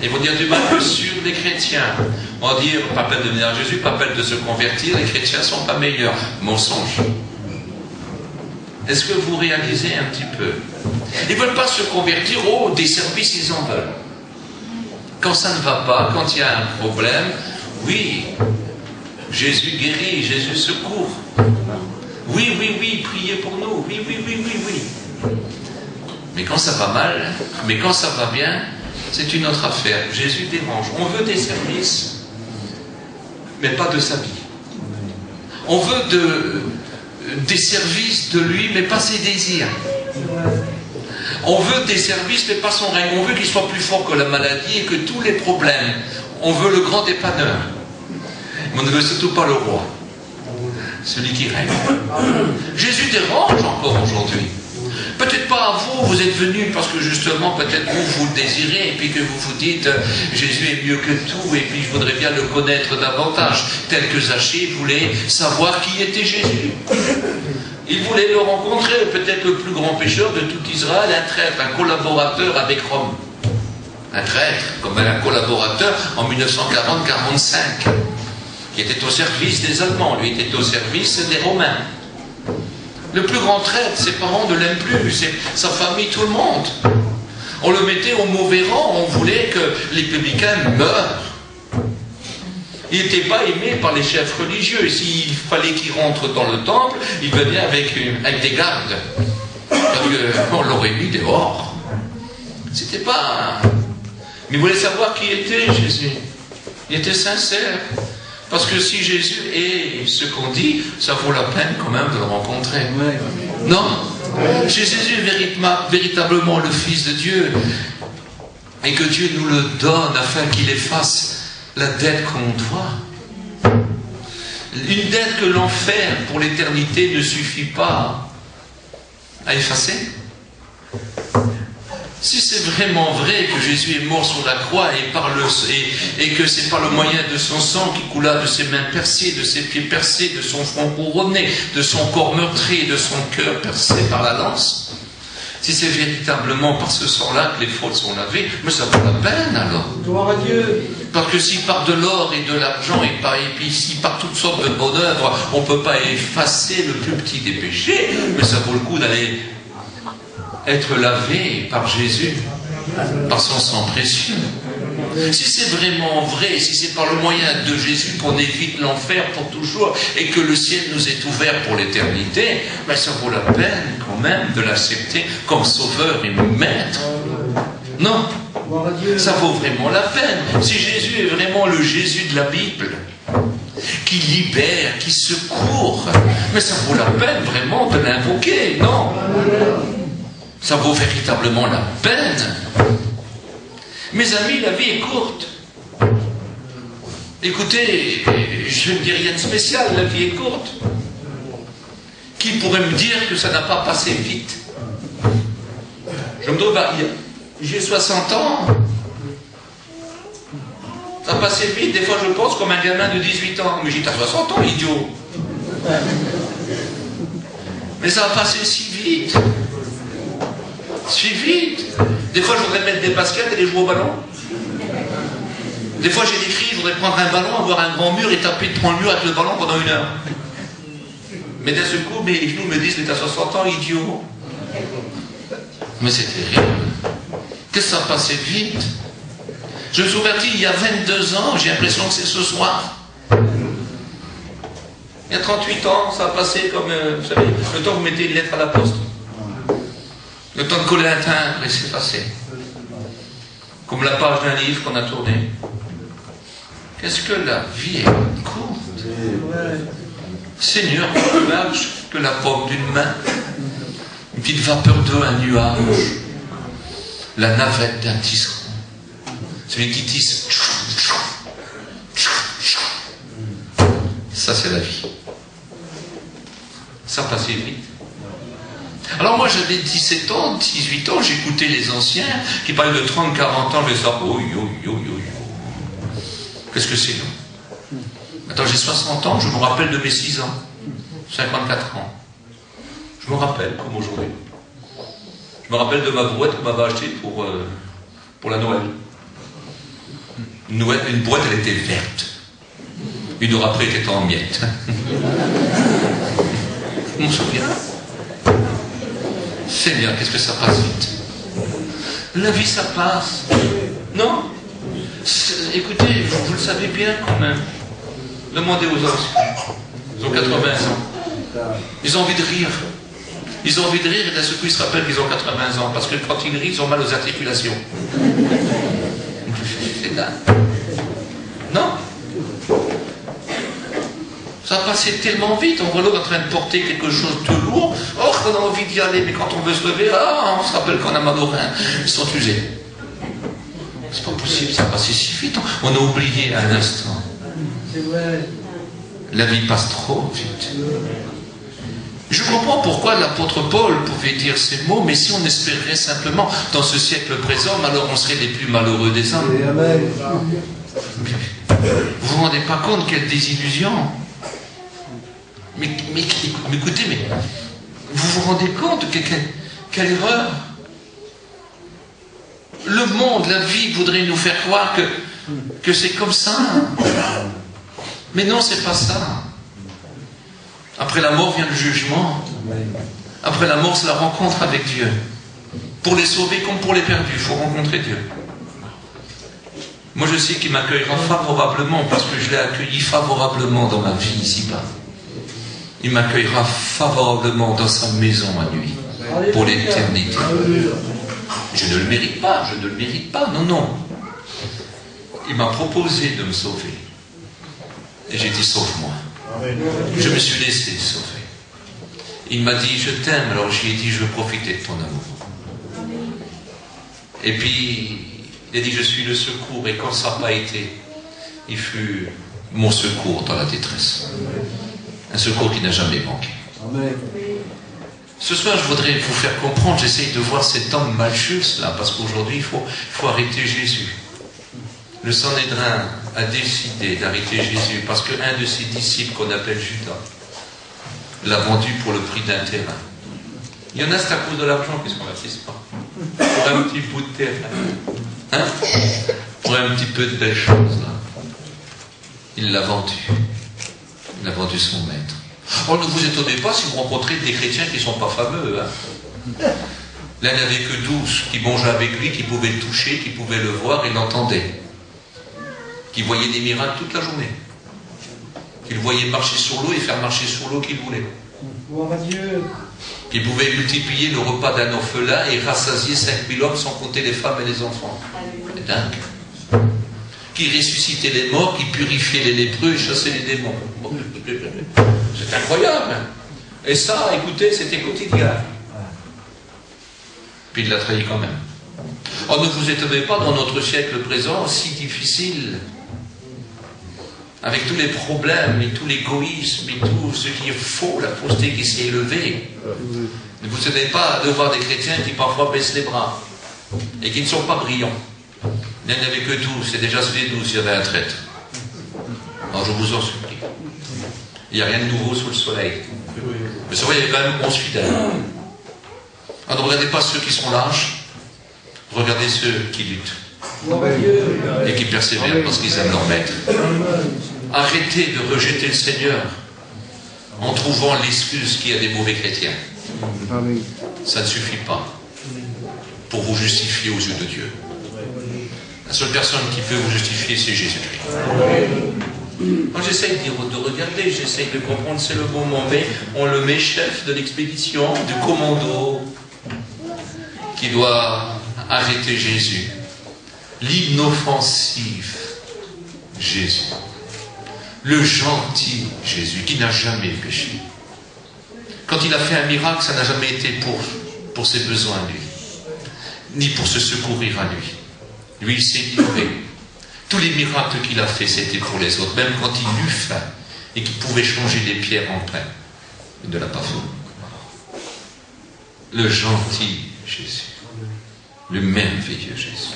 Speaker 1: Ils vont dire du mal que sur les chrétiens. On va dire, pas peine de venir à Jésus, pas peine de se convertir, les chrétiens ne sont pas meilleurs. Mensonge. Est-ce que vous réalisez un petit peu? Ils ne veulent pas se convertir, des services ils en veulent.
Speaker 2: Quand ça ne va pas, quand il y a un problème, oui, Jésus guérit, Jésus secourt. Oui, oui, oui, priez pour nous. Oui, oui, oui, oui, oui. Mais quand ça va mal, mais quand ça va bien, c'est une autre affaire. Jésus dérange. On veut des services, mais pas de sa vie. On veut des services de lui, mais pas ses désirs. On veut des services, mais pas son règne. On veut qu'il soit plus fort que la maladie et que tous les problèmes. On veut le grand dépanneur. Mais on ne veut surtout pas le roi. Celui qui règne. Jésus dérange encore aujourd'hui. Peut-être pas à vous, vous êtes venus parce que justement, peut-être vous le désirez, et puis que vous vous dites, Jésus est mieux que tout, et puis je voudrais bien le connaître davantage, tel que Zachée voulait savoir qui était Jésus. Il voulait le rencontrer, peut-être le plus grand pécheur de tout Israël, un traître, un collaborateur avec Rome. Un traître, comme un collaborateur en 1940-45, qui était au service des Allemands, lui était au service des Romains. Le plus grand traître, ses parents ne l'aiment plus, sa famille, tout le monde. On le mettait au mauvais rang, on voulait que les publicains meurent. Il n'était pas aimé par les chefs religieux. S'il fallait qu'il rentre dans le temple, il venait avec des gardes. Parce qu'on l'aurait mis dehors. C'était pas... Mais vous voulez savoir qui était Jésus? Il était sincère. Parce que si Jésus est ce qu'on dit, ça vaut la peine quand même de le rencontrer. Non? Jésus est véritablement le Fils de Dieu. Et que Dieu nous le donne afin qu'il efface la dette qu'on doit. Une dette que l'enfer pour l'éternité ne suffit pas à effacer. Si c'est vraiment vrai que Jésus est mort sur la croix et que c'est par le moyen de son sang qui coula de ses mains percées, de ses pieds percés, de son front couronné, de son corps meurtri, de son cœur percé par la lance, si c'est véritablement par ce sang-là que les fautes sont lavées, mais ça vaut la peine alors.
Speaker 3: Gloire à Dieu.
Speaker 2: Parce que si par de l'or et de l'argent et puis si par toutes sortes de bonnes œuvres, on ne peut pas effacer le plus petit des péchés, mais ça vaut le coup d'aller être lavé par Jésus, par son sang précieux. Si c'est vraiment vrai, si c'est par le moyen de Jésus qu'on évite l'enfer pour toujours et que le ciel nous est ouvert pour l'éternité, ben ça vaut la peine quand même de l'accepter comme sauveur et maître. Non, ça vaut vraiment la peine. Si Jésus est vraiment le Jésus de la Bible, qui libère, qui secourt, mais ça vaut la peine vraiment de l'invoquer, non? Ça vaut véritablement la peine. Mes amis, la vie est courte. Écoutez, je ne dis rien de spécial, la vie est courte. Qui pourrait me dire que ça n'a pas passé vite? Je me trouve, j'ai 60 ans. Ça a passé vite, des fois je pense comme un gamin de 18 ans. Mais j'ai 60 ans, idiot. Mais ça a passé si vite. Si vite. Des fois, je voudrais mettre des baskets et aller jouer au ballon. Des fois, j'ai des cris, je voudrais prendre un ballon, avoir un grand mur et taper devant le mur avec le ballon pendant 1 heure. Mais d'un seul coup, mes genoux me disent, mais t'as 60 ans, idiot. Mais c'est terrible. Qu'est-ce que ça passait vite? Je me suis converti il y a 22 ans, j'ai l'impression que c'est ce soir. Il y a 38 ans, ça a passé comme, vous savez, le temps que vous mettez une lettre à la poste. Le temps de coller un timbre et c'est passé. Comme la page d'un livre qu'on a tourné. Qu'est-ce que la vie est courte. Seigneur, plus large que la paume d'une main. Une petite vapeur d'eau, un nuage. La navette d'un tisserand. Celui qui tisse. Ça, c'est la vie. Ça passait vite. Alors moi j'avais 17 ans, 18 ans, j'écoutais les anciens qui parlaient de 30, 40 ans, je me disais, oh, yo. Qu'est-ce que c'est non? Attends, j'ai 60 ans, je me rappelle de mes 6 ans, 54 ans. Je me rappelle comme aujourd'hui. Je me rappelle de ma brouette qu'on m'avait achetée pour la Noël. Une brouette, elle était verte. 1 heure après, elle était en miettes. Je m'en souviens. Seigneur, qu'est-ce que ça passe vite. La vie, ça passe. Non? Écoutez, vous le savez bien quand même. Demandez aux anciens. Ils ont 80 ans. Ils ont envie de rire. Ils ont envie de rire et d'un seul coup ils se rappellent qu'ils ont 80 ans. Parce que quand ils rient, ils ont mal aux articulations. C'est dingue. Non? Ça a passé tellement vite. On voit l'autre en train de porter quelque chose de lourd. Oh, on a envie d'y aller, mais quand on veut se lever, on se rappelle qu'on a mal aux reins. Ils sont usés. C'est pas possible, ça a passé si vite. On a oublié un instant. La vie passe trop vite. Je comprends pourquoi l'apôtre Paul pouvait dire ces mots, mais si on espérait simplement dans ce siècle présent, alors on serait les plus malheureux des hommes. Vous vous rendez pas compte quelle désillusion? Mais écoutez, mais vous vous rendez compte quelle erreur? Le monde, la vie voudrait nous faire croire que c'est comme ça. Mais non, c'est pas ça. Après la mort vient le jugement. Après la mort, c'est la rencontre avec Dieu. Pour les sauver comme pour les perdus, il faut rencontrer Dieu. Moi, je sais qu'il m'accueillera favorablement parce que je l'ai accueilli favorablement dans ma vie ici-bas. Il m'accueillera favorablement dans sa maison à lui, pour l'éternité. Je ne le mérite pas, je ne le mérite pas, non, non. Il m'a proposé de me sauver. Et j'ai dit, sauve-moi. Je me suis laissé sauver. Il m'a dit, je t'aime, alors je lui ai dit, je veux profiter de ton amour. Et puis, il a dit, je suis le secours, et quand ça n'a pas été, il fut mon secours dans la détresse. Un secours qui n'a jamais manqué. Ce soir, je voudrais vous faire comprendre, j'essaye de voir cet homme mal juste là, parce qu'aujourd'hui, il faut arrêter Jésus. Le Sanhédrin a décidé d'arrêter Jésus, parce qu'un de ses disciples, qu'on appelle Judas, l'a vendu pour le prix d'un terrain. Il y en a, c'est à cause de l'argent qu'ils ne se convertissent pas. Pour un petit bout de terrain. Hein? Pour un petit peu de belles choses, là. Il l'a vendu. Il a vendu son maître. Oh, ne vous étonnez pas si vous rencontrez des chrétiens qui ne sont pas fameux. Hein. L'un n'avait que 12 qui mangeaient avec lui, qui pouvaient le toucher, qui pouvaient le voir et l'entendaient. Qui voyaient des miracles toute la journée. Qui le voyaient marcher sur l'eau et faire marcher sur l'eau qu'il voulait. Qui pouvait multiplier le repas d'un orphelin et rassasier 5000 hommes sans compter les femmes et les enfants. C'est dingue. Qui ressuscitait les morts, qui purifiait les lépreux et chassait les démons. C'est incroyable. Et ça, écoutez, c'était quotidien. Puis il l'a trahi quand même. Oh, ne vous étonnez pas dans notre siècle présent, si difficile, avec tous les problèmes et tout l'égoïsme et tout ce qui est faux, la fausseté qui s'est élevée. Ne vous étonnez pas de voir des chrétiens qui parfois baissent les bras et qui ne sont pas brillants. Il n'y en avait que 12, c'est déjà sur les 12, il y avait un traître. Alors je vous en supplie. Il n'y a rien de nouveau sous le soleil. Mais c'est vrai, il y a quand même 11 fidèles. Alors ne regardez pas ceux qui sont lâches, regardez ceux qui luttent et qui persévèrent parce qu'ils aiment leur maître. Arrêtez de rejeter le Seigneur en trouvant l'excuse qu'il y a des mauvais chrétiens. Ça ne suffit pas pour vous justifier aux yeux de Dieu. La seule personne qui peut vous justifier, c'est Jésus-Christ. Moi, j'essaye de regarder, j'essaye de comprendre, c'est le bon moment, mais on le met chef de l'expédition, du commando, qui doit arrêter Jésus. L'inoffensif Jésus. Le gentil Jésus, qui n'a jamais péché. Quand il a fait un miracle, ça n'a jamais été pour ses besoins, lui, ni pour se secourir à lui. Lui, il s'est livré. Tous les miracles qu'il a fait, c'était pour les autres. Même quand il eut faim et qu'il pouvait changer des pierres en pain, il ne l'a pas fait. Le gentil Jésus. Le merveilleux Jésus.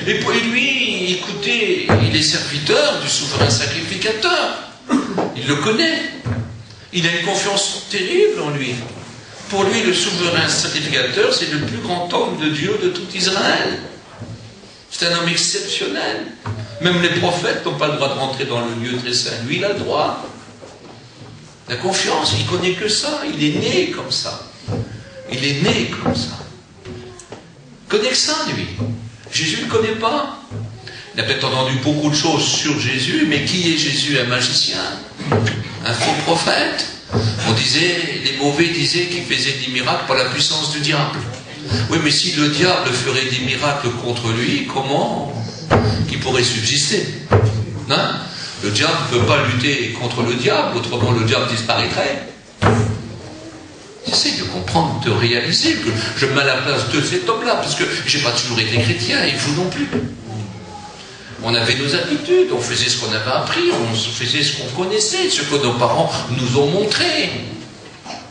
Speaker 2: Et pour lui, écoutez, il est serviteur du souverain sacrificateur. Il le connaît. Il a une confiance terrible en lui. Pour lui, le souverain sacrificateur, c'est le plus grand homme de Dieu de tout Israël. C'est un homme exceptionnel. Même les prophètes n'ont pas le droit de rentrer dans le lieu très saint. Lui, il a le droit. La confiance, il ne connaît que ça. Il est né comme ça. Il est né comme ça. Il connaît que ça, lui. Jésus ne le connaît pas. Il a peut-être entendu beaucoup de choses sur Jésus, mais qui est Jésus? Un magicien? Un faux prophète? On disait, les mauvais disaient qu'il faisait des miracles par la puissance du diable. Oui, mais si le diable ferait des miracles contre lui, comment qu'il pourrait subsister? Hein? Le diable ne peut pas lutter contre le diable, autrement le diable disparaîtrait. J'essaie de comprendre, de réaliser que je me mets à la place de cet homme-là, parce que je n'ai pas toujours été chrétien, et vous non plus. On avait nos habitudes, on faisait ce qu'on avait appris, on faisait ce qu'on connaissait, ce que nos parents nous ont montré.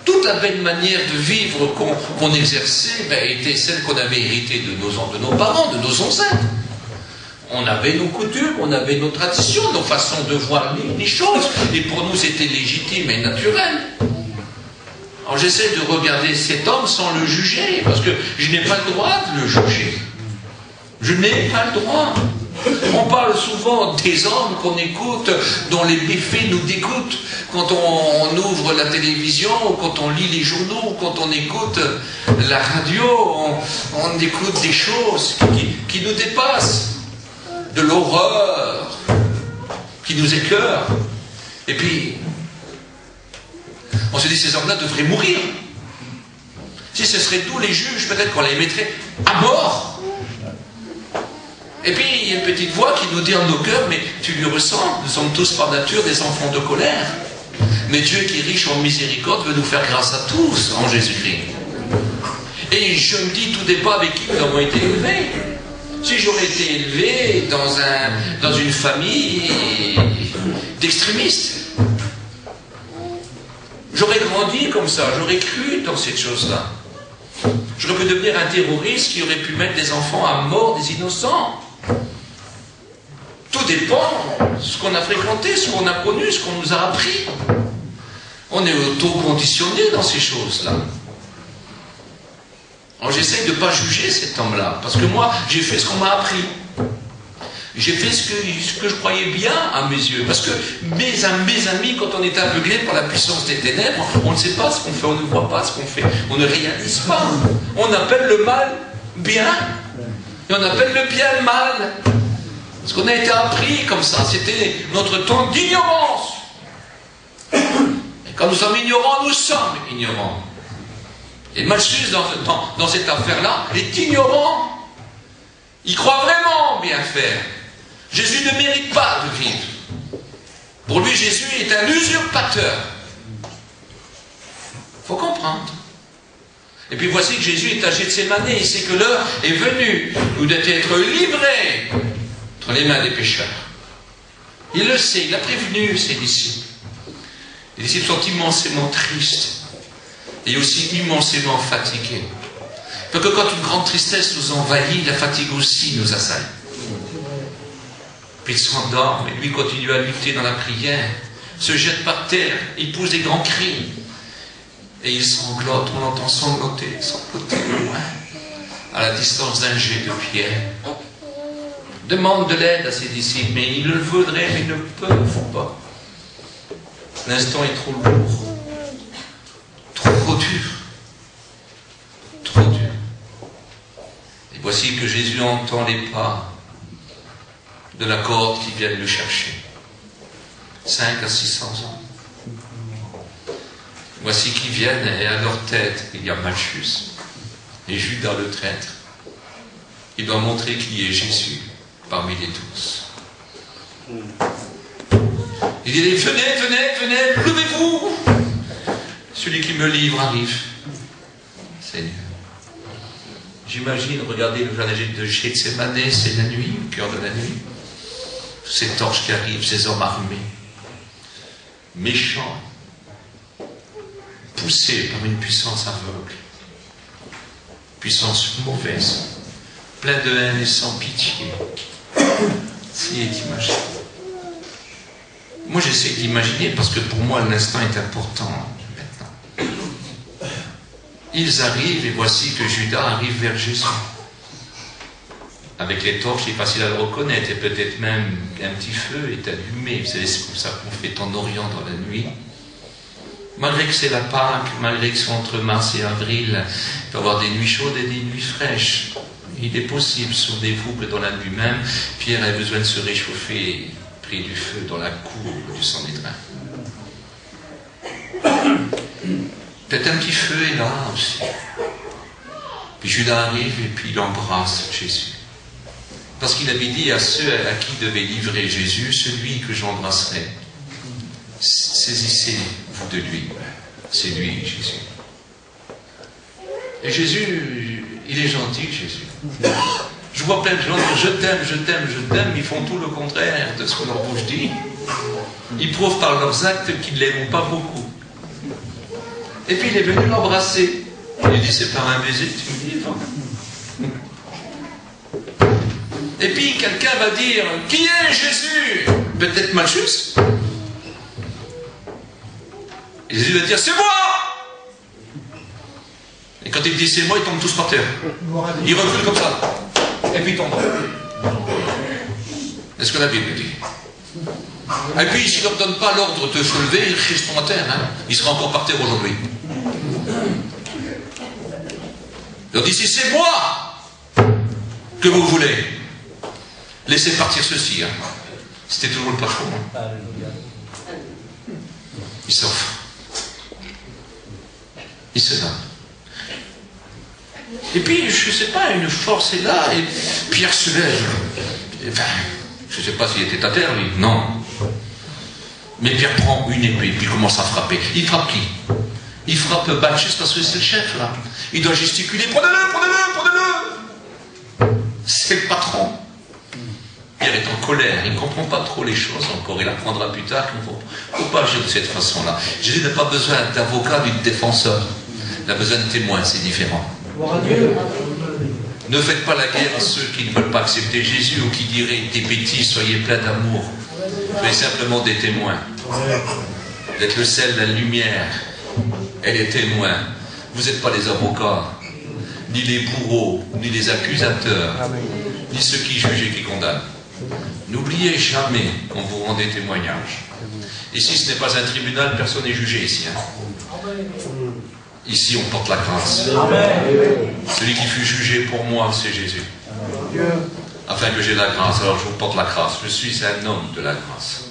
Speaker 2: Toute la belle manière de vivre qu'on exerçait était celle qu'on avait héritée de nos parents, de nos ancêtres. On avait nos coutumes, on avait nos traditions, nos façons de voir les choses, et pour nous c'était légitime et naturel. Alors j'essaie de regarder cet homme sans le juger, parce que je n'ai pas le droit de le juger. Je n'ai pas le droit. On parle souvent des hommes qu'on écoute, dont les méfaits nous dégoûtent. Quand on ouvre la télévision, ou quand on lit les journaux, ou quand on écoute la radio, on écoute des choses qui nous dépassent. De l'horreur, qui nous écœure. Et puis, on se dit, ces hommes-là devraient mourir. Si ce seraient nous les juges, peut-être qu'on les mettrait à mort. Et puis, il y a une petite voix qui nous dit en nos cœurs, mais tu lui ressembles, nous sommes tous par nature des enfants de colère. Mais Dieu qui est riche en miséricorde veut nous faire grâce à tous en Jésus-Christ. Et je me dis, tout dépend avec qui nous avons été élevés. Si j'aurais été élevé dans une famille d'extrémistes, j'aurais grandi comme ça, j'aurais cru dans cette chose-là. J'aurais pu devenir un terroriste qui aurait pu mettre des enfants à mort, des innocents. Tout dépend de ce qu'on a fréquenté, ce qu'on a connu, ce qu'on nous a appris. On est auto-conditionné dans ces choses-là. Alors j'essaie de ne pas juger cet homme-là, parce que moi, j'ai fait ce qu'on m'a appris. J'ai fait ce que je croyais bien à mes yeux. Parce que mes amis, quand on est aveuglé par la puissance des ténèbres, on ne sait pas ce qu'on fait, on ne voit pas ce qu'on fait, on ne réalise pas. On appelle le mal bien, et on appelle le bien le mal. Parce qu'on a été appris comme ça, c'était notre temps d'ignorance. Et quand nous sommes ignorants, nous sommes ignorants. Et Malchus, dans cette affaire-là, est ignorant. Il croit vraiment bien faire. Jésus ne mérite pas de vivre. Pour lui, Jésus est un usurpateur. Il faut comprendre. Et puis voici que Jésus est à Gethsémane. Il sait que l'heure est venue où d'être livré entre les mains des pécheurs. Il le sait, il a prévenu ses disciples. Les disciples sont immensément tristes et aussi immensément fatigués. Parce que quand une grande tristesse nous envahit, la fatigue aussi nous assaille. Puis il s'endort, et lui continue à lutter dans la prière, se jette par terre, il pousse des grands cris. Et il sanglote, on l'entend sangloter loin, à la distance d'un jet de pierre. Demande de l'aide à ses disciples, mais ils le voudraient, mais ils ne peuvent pas. L'instant est trop lourd, trop dur, trop dur. Et voici que Jésus entend les pas de la cohorte qui viennent le chercher. 500 à 600 ans. Voici qu'ils viennent, et à leur tête, il y a Malchus et Judas le traître. Il doit montrer qui est Jésus parmi les tous. Il dit, venez, levez-vous. Celui qui me livre arrive. Seigneur. J'imagine, regardez le jardin de Gethsémane, c'est la nuit, au cœur de la nuit. Ces torches qui arrivent, ces hommes armés, méchants, poussés par une puissance aveugle, puissance mauvaise, plein de haine et sans pitié. Si est imaginer. Moi j'essaie d'imaginer parce que pour moi l'instant est important maintenant. Ils arrivent et voici que Judas arrive vers Jésus. Avec les torches, il est facile à le reconnaître, et peut-être même un petit feu est allumé. Vous savez, c'est comme ça qu'on fait en Orient dans la nuit. Malgré que c'est la Pâque, malgré que c'est entre mars et avril, il peut y avoir des nuits chaudes et des nuits fraîches. Il est possible, souvenez-vous que dans la nuit même, Pierre a besoin de se réchauffer près du feu dans la cour du Sanhédrin. Peut-être un petit feu est là aussi. Puis Judas arrive et puis il embrasse Jésus. Parce qu'il avait dit à ceux à qui devait livrer Jésus, celui que j'embrasserai, saisissez-vous de lui. C'est lui, Jésus. Et Jésus, il est gentil, Jésus. Je vois plein de gens dire je t'aime, je t'aime, je t'aime, ils font tout le contraire de ce que leur bouche dit. Ils prouvent par leurs actes qu'ils ne l'aiment pas beaucoup. Et puis il est venu l'embrasser. Il lui dit c'est par un baiser que tu me livres. Et puis quelqu'un va dire qui est Jésus? Peut-être Malchus. Et Jésus va dire c'est moi. Et quand il dit c'est moi, ils tombent tous par terre. Ils reculent comme ça. Et puis ils tombent. C'est ce que la Bible dit. Et puis s'il ne leur donne pas l'ordre de se lever, ils resteront à terre. Hein. Ils seront encore par terre aujourd'hui. Il leur dit si c'est moi que vous voulez, laissez partir ceci. Hein. C'était toujours le patron. Hein. Il s'offre. Il se donne. Et puis, je ne sais pas, une force est là, et Pierre se lève. Enfin, je ne sais pas s'il était à terre, lui. Non. Mais Pierre prend une épée, puis commence à frapper. Il frappe qui? Il frappe Malchus parce que c'est le chef, là. Il doit gesticuler. Prenez-le, prenez-le, prenez-le. C'est le patron. Pierre est en colère, il ne comprend pas trop les choses encore, il apprendra plus tard qu'il ne faut pas agir de cette façon-là. Jésus n'a pas besoin d'avocat ni de défenseur. Il a besoin de témoins, c'est différent. Ne faites pas la guerre à ceux qui ne veulent pas accepter Jésus ou qui diraient des bêtises, soyez pleins d'amour. Soyez simplement des témoins. Vous êtes le sel, la lumière et les témoins. Vous n'êtes pas les avocats, ni les bourreaux, ni les accusateurs, ni ceux qui jugent et qui condamnent. N'oubliez jamais quand vous rendez témoignage. Ici, ce n'est pas un tribunal, personne n'est jugé ici. Hein. Ici, on porte la grâce. Celui qui fut jugé pour moi, c'est Jésus. Afin que j'ai la grâce, alors je vous porte la grâce. Je suis un homme de la grâce.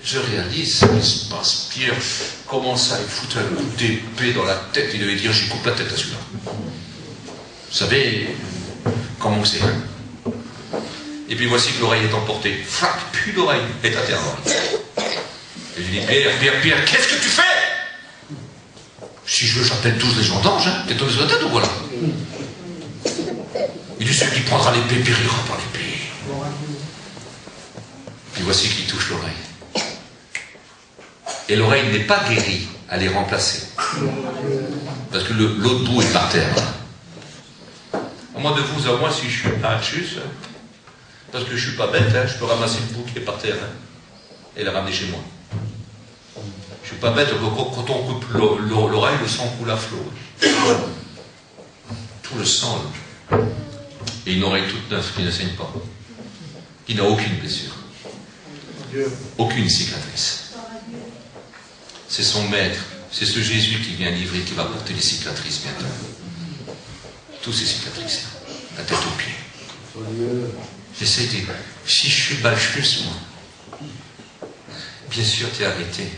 Speaker 2: Je réalise ce qui se passe. Pierre commence à foutre un coup d'épée dans la tête. Il devait dire, j'y coupe la tête à celui-là. Vous savez comment c'est. Hein? Et puis voici que l'oreille est emportée. Frac, puis l'oreille est à terre. Et je dis, Pierre, qu'est-ce que tu fais? Si je veux, j'appelle tous les gens d'ange. Hein? T'es tombé sur la tête ou voilà? Il dit, celui qui prendra l'épée périra par l'épée. Puis voici qu'il touche l'oreille. Et l'oreille n'est pas guérie, elle est remplacée. Parce que l'autre bout est par terre. À moi de vous à moi, si je suis Malchus, parce que je ne suis pas bête, hein, je peux ramasser le bout qui est par terre hein, et la ramener chez moi. Je ne suis pas bête, quand on coupe l'oreille, le sang coule à flot. Tout le sang. Et une oreille toute neuve qui ne saigne pas. Qui n'a aucune blessure. Aucune cicatrice. C'est son maître, c'est ce Jésus qui vient livrer, qui va porter les cicatrices bientôt. Tous ces cicatrices, la tête aux pieds. J'essaie de dire, si je suis Malchus, moi, bien sûr tu es arrêté,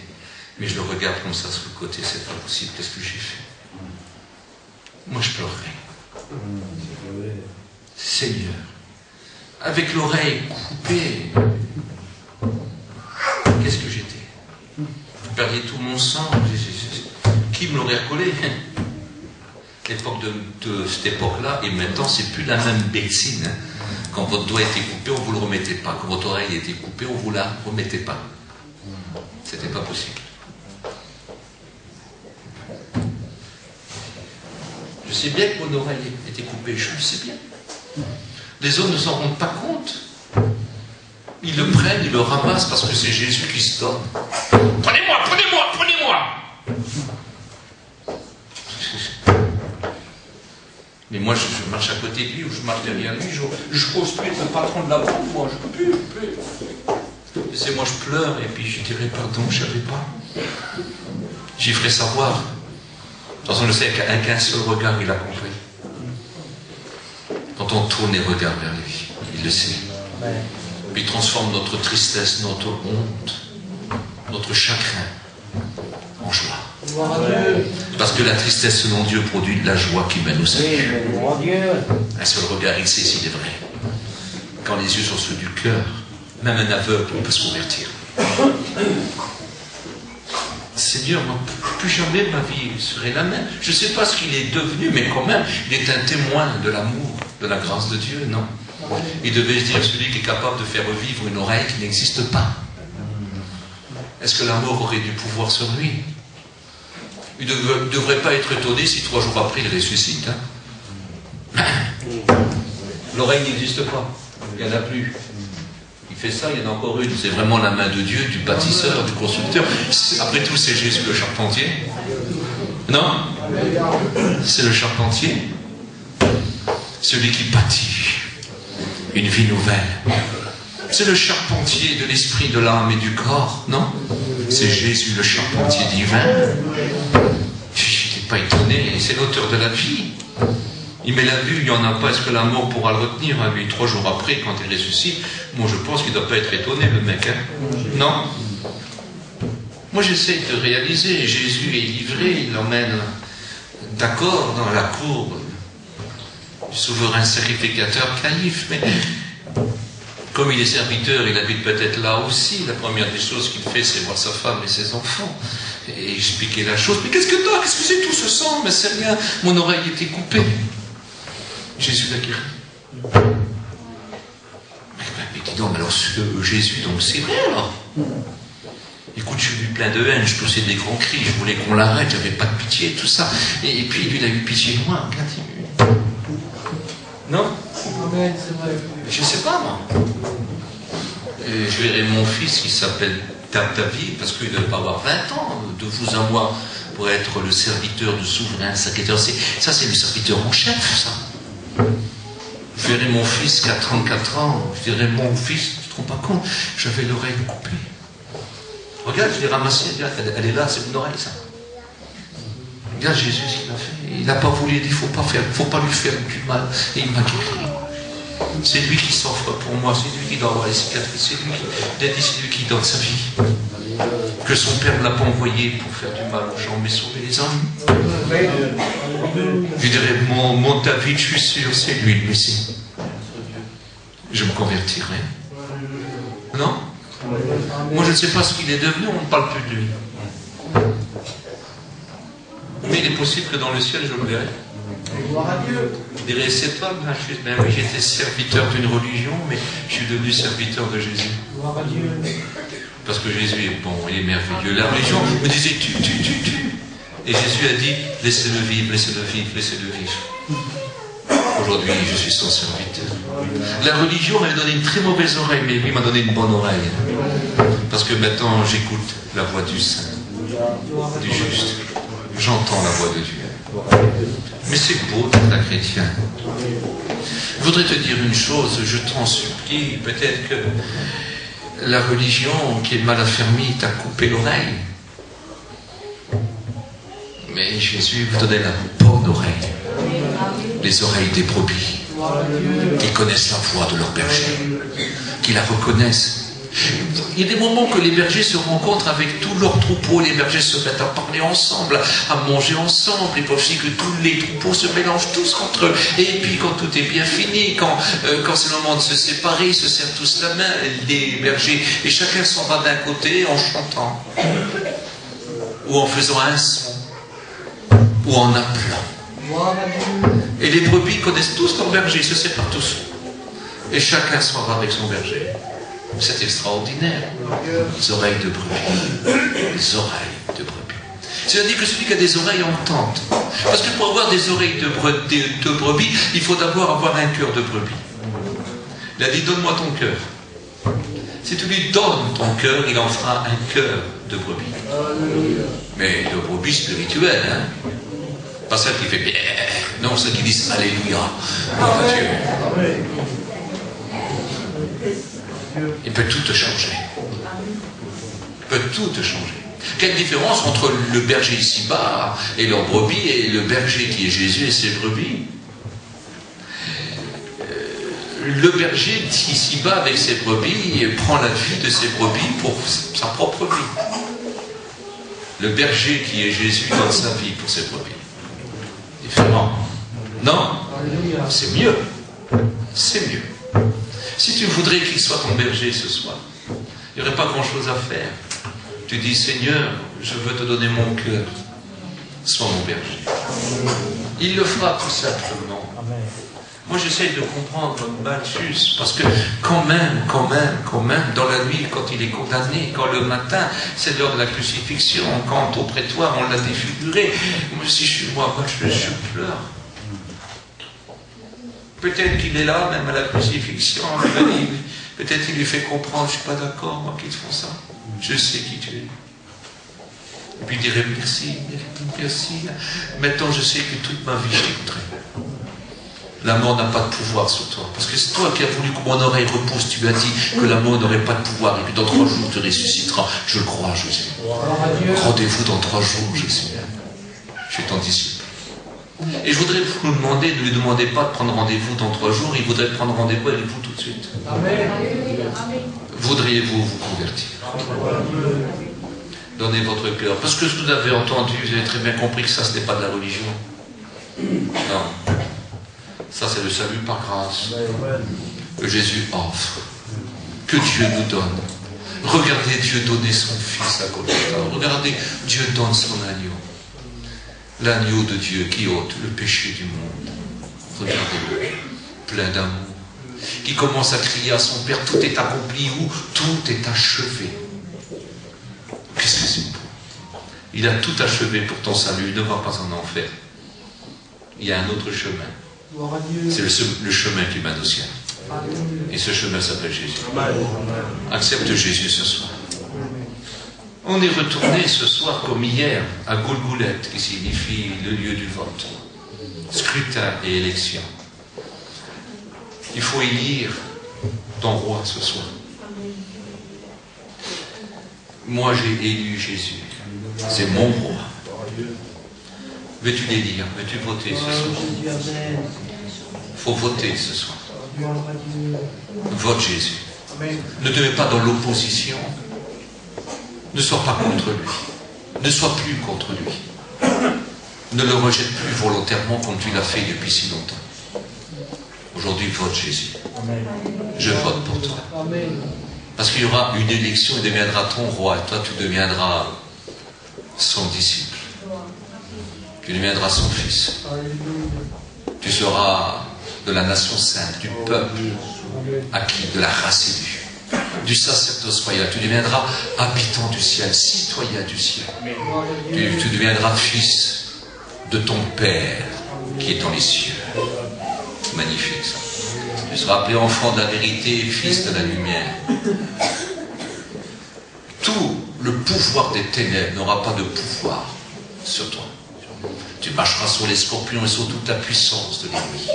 Speaker 2: mais je le regarde comme ça sur le côté, c'est pas possible, qu'est-ce que j'ai fait? Moi je pleurerai. Seigneur, avec l'oreille coupée, qu'est-ce que j'étais? Je perdais tout mon sang, qui me l'aurait recollé? L'époque de cette époque-là, et maintenant, c'est plus la même médecine. Quand votre doigt était coupé, on ne vous le remettait pas. Quand votre oreille était coupée, on ne vous la remettait pas. C'était pas possible. Je sais bien que mon oreille était coupée, je le sais bien. Les autres ne s'en rendent pas compte. Ils le prennent, ils le ramassent parce que c'est Jésus qui se donne. Prenez-moi, prenez-moi, prenez-moi! Mais moi, je marche à côté de lui ou je marche derrière lui, je n'ose plus être le patron de la banque, moi, je ne peux plus. C'est moi, je pleure et puis je dirai pardon, je ne savais pas. J'y ferai savoir. De toute façon, je sais qu'un seul regard, il a compris.
Speaker 1: quand on tourne les regards vers lui. Il le sait. Puis il transforme notre tristesse, notre honte, notre chagrin en joie. Parce que la tristesse selon Dieu produit de la joie qui mène au salut. Un seul regard, il sait s'il est vrai. Quand les yeux sont ceux du cœur, même un aveugle peut se convertir. Seigneur, moi, plus jamais ma vie serait la même. Je ne sais pas ce qu'il est devenu, mais quand même, il est un témoin de l'amour, de la grâce de Dieu, non? Il devait se dire, celui qui est capable de faire revivre une oreille qui n'existe pas. Est-ce que la mort aurait du pouvoir sur lui? Il ne devrait pas être étonné si 3 jours après il ressuscite. Hein? L'oreille n'existe pas. Il n'y en a plus. Il fait ça, il y en a encore une. C'est vraiment la main de Dieu, du bâtisseur, du constructeur. Après tout, c'est Jésus le charpentier. Non? C'est le charpentier. Celui qui bâtit une vie nouvelle. C'est le charpentier de l'esprit, de l'âme et du corps, non? C'est Jésus le charpentier divin. Je n'étais pas étonné, c'est l'auteur de la vie. Il met la vue, il n'y en a pas, est-ce que la mort pourra le retenir? Lui, 3 jours après, quand il ressuscite, moi je pense qu'il ne doit pas être étonné, le mec. Hein? Non? Moi j'essaie de réaliser, Jésus est livré, il l'emmène d'accord dans la cour du souverain sacrificateur Caïphe, mais comme il est serviteur, il habite peut-être là aussi. La première des choses qu'il fait, c'est voir sa femme et ses enfants et expliquer la chose. Mais qu'est-ce que t'as? Qu'est-ce que c'est tout ce sang? Mais c'est rien, mon oreille était coupée. Jésus l'a guéri. Mais dis donc, alors Jésus, donc c'est vrai alors. Écoute, je suis plein de haine, je poussais des grands cris, je voulais qu'on l'arrête, j'avais pas de pitié, tout ça. Et puis lui, il a eu pitié de moi, regarde. Non? Je ne sais pas, moi. Je verrai mon fils qui s'appelle David, parce qu'il ne devait pas avoir 20 ans, de vous à moi, pour être le serviteur du souverain sacrificateur. Ça, c'est le serviteur en chef, ça. Je verrai mon fils qui a 34 ans, je dirai, mon fils, tu ne te rends pas compte, j'avais l'oreille coupée. Regarde, je l'ai ramassée, elle est là, c'est une oreille, ça. Regarde Jésus ce qu'il a fait. Il n'a pas voulu, il dit, il ne faut pas lui faire du mal. Et il m'a guéri. C'est lui qui s'offre pour moi, c'est lui qui doit avoir les cicatrices, c'est lui qui donne sa vie. Que son père ne l'a pas envoyé pour faire du mal aux gens, mais sauver les hommes. Je dirais, mon David, je suis sûr, c'est lui le Messie. Je me convertirai. Non? Moi, je ne sais pas ce qu'il est devenu, on ne parle plus de lui. Mais il est possible que dans le ciel, je le verrai. Je dirais, c'est toi, ben oui, j'étais serviteur d'une religion, mais je suis devenu serviteur de Jésus. Parce que Jésus est bon, il est merveilleux. La religion me disait, tu. Et Jésus a dit, laissez-le vivre, laissez-le vivre, laissez-le vivre. Aujourd'hui, je suis son serviteur. La religion m'avait donné une très mauvaise oreille, mais lui m'a donné une bonne oreille. Parce que maintenant, j'écoute la voix du saint, du juste. J'entends la voix de Dieu. Mais c'est beau d'être un chrétien. Je voudrais te dire une chose, je t'en supplie, peut-être que la religion qui est mal affermie t'a coupé l'oreille. Mais Jésus vous donnait la bonne oreille. Les oreilles des brebis, qui connaissent la voix de leur berger, qui la reconnaissent. Il y a des moments que les bergers se rencontrent avec tous leurs troupeaux, les bergers se mettent à parler ensemble, à manger ensemble, il faut aussi que tous les troupeaux se mélangent tous entre eux. Et puis quand tout est bien fini, quand c'est le moment de se séparer, ils se serrent tous la main, les bergers, et chacun s'en va d'un côté en chantant, ou en faisant un son, ou en appelant. Et les brebis connaissent tous leur berger, ils se séparent tous. Et chacun s'en va avec son berger. C'est extraordinaire. Les oreilles de brebis. Les oreilles de brebis. C'est-à-dire que celui qui a des oreilles entend. Parce que pour avoir des oreilles de brebis, il faut d'abord avoir un cœur de brebis. Il a dit, donne-moi ton cœur. Si tu lui donnes ton cœur, il en fera un cœur de brebis. Mais de brebis spirituel, hein. Pas celle qui fait bien. Non, celle qui dit Alléluia. Oh, Dieu. Il peut tout te changer. Il peut tout te changer. Quelle différence entre le berger ici-bas et leurs brebis et le berger qui est Jésus et ses brebis?
Speaker 2: Le berger, ici-bas, avec ses brebis, prend la vie de ses brebis pour sa propre vie. Le berger qui est Jésus donne sa vie pour ses brebis. Différent. Non, c'est mieux. C'est mieux. Si tu voudrais qu'il soit ton berger ce soir, il n'y aurait pas grand-chose à faire. Tu dis, Seigneur, je veux te donner mon cœur. Sois mon berger. Il le fera tout simplement. Moi, j'essaye de comprendre Malchus, parce que quand même, dans la nuit, quand il est condamné, quand le matin, c'est l'heure de la crucifixion, quand au prétoire, on l'a défiguré, moi, si je suis moi, je pleure. Peut-être qu'il est là, même à la crucifixion, peut-être qu'il lui fait comprendre, je ne suis pas d'accord, moi, qu'ils font ça. Je sais qui tu es. Et puis il dirait, merci. Maintenant, je sais que toute ma vie, je t'écouterai. La mort n'a pas de pouvoir sur toi. Parce que c'est toi qui as voulu que mon oreille repose. Tu as dit que la mort n'aurait pas de pouvoir et que dans 3 jours, tu ressusciteras. Je le crois, Jésus. Rendez-vous dans 3 jours, Jésus. Je suis ton disciple. Et je voudrais vous demander, ne lui demandez pas de prendre rendez-vous dans 3 jours, il voudrait prendre rendez-vous avec vous tout de suite. Voudriez-vous vous convertir? Donnez votre cœur. Parce que ce que vous avez entendu, vous avez très bien compris que ça, ce n'est pas de la religion. Non. Ça, c'est le salut par grâce que Jésus offre, que Dieu nous donne. Regardez Dieu donner son Fils à Golgotha. Regardez Dieu donne son agneau. L'agneau de Dieu qui ôte le péché du monde. Regardez-le, plein d'amour. Qui commence à crier à son Père, tout est accompli, ou tout est achevé. Qu'est-ce que c'est beau? Il a tout achevé pour ton salut, il ne va pas en enfer. Il y a un autre chemin. C'est le chemin qui mène au ciel. Et ce chemin s'appelle Jésus. Accepte Jésus ce soir. On est retourné ce soir comme hier à Golgoleth, qui signifie le lieu du vote. Scrutin et élection. Il faut élire ton roi ce soir. Moi j'ai élu Jésus. C'est mon roi. Veux-tu l'élire? Veux-tu voter ce soir? Il faut voter ce soir. Vote Jésus. Ne te mets pas dans l'opposition. Ne sois pas contre lui. Ne sois plus contre lui. Ne le rejette plus volontairement comme tu l'as fait depuis si longtemps. Aujourd'hui, vote Jésus. Je vote pour toi. Parce qu'il y aura une élection, il deviendra ton roi, et toi tu deviendras son disciple. Tu deviendras son fils. Tu seras de la nation sainte, du peuple acquis, de la race élue, du sacerdoce royal. Tu deviendras habitant du ciel, citoyen du ciel. Tu deviendras fils de ton Père qui est dans les cieux. Magnifique ça. Tu seras appelé enfant de la vérité, fils de la lumière. Tout le pouvoir des ténèbres n'aura pas de pouvoir sur toi. Tu marcheras sur les scorpions et sur toute la puissance de l'ennemi.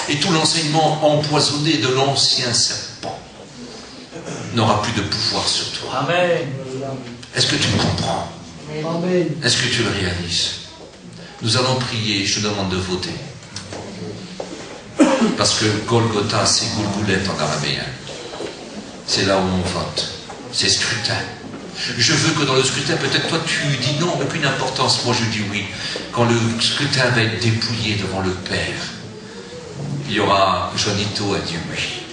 Speaker 2: Et tout l'enseignement empoisonné de l'ancien serpent n'aura plus de pouvoir sur toi. Est-ce que tu me comprends? Est-ce que tu le réalises? Nous allons prier, je te demande de voter. Parce que Golgotha, c'est Golgoleth en araméen. C'est là où on vote. C'est scrutin. Je veux que dans le scrutin, peut-être toi tu dis non, aucune importance. Moi je dis oui. Quand le scrutin va être dépouillé devant le Père, il y aura Jonito a dit oui.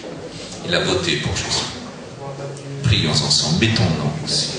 Speaker 2: Il a voté pour Jésus. Prions ensemble. Mettons-nous aussi.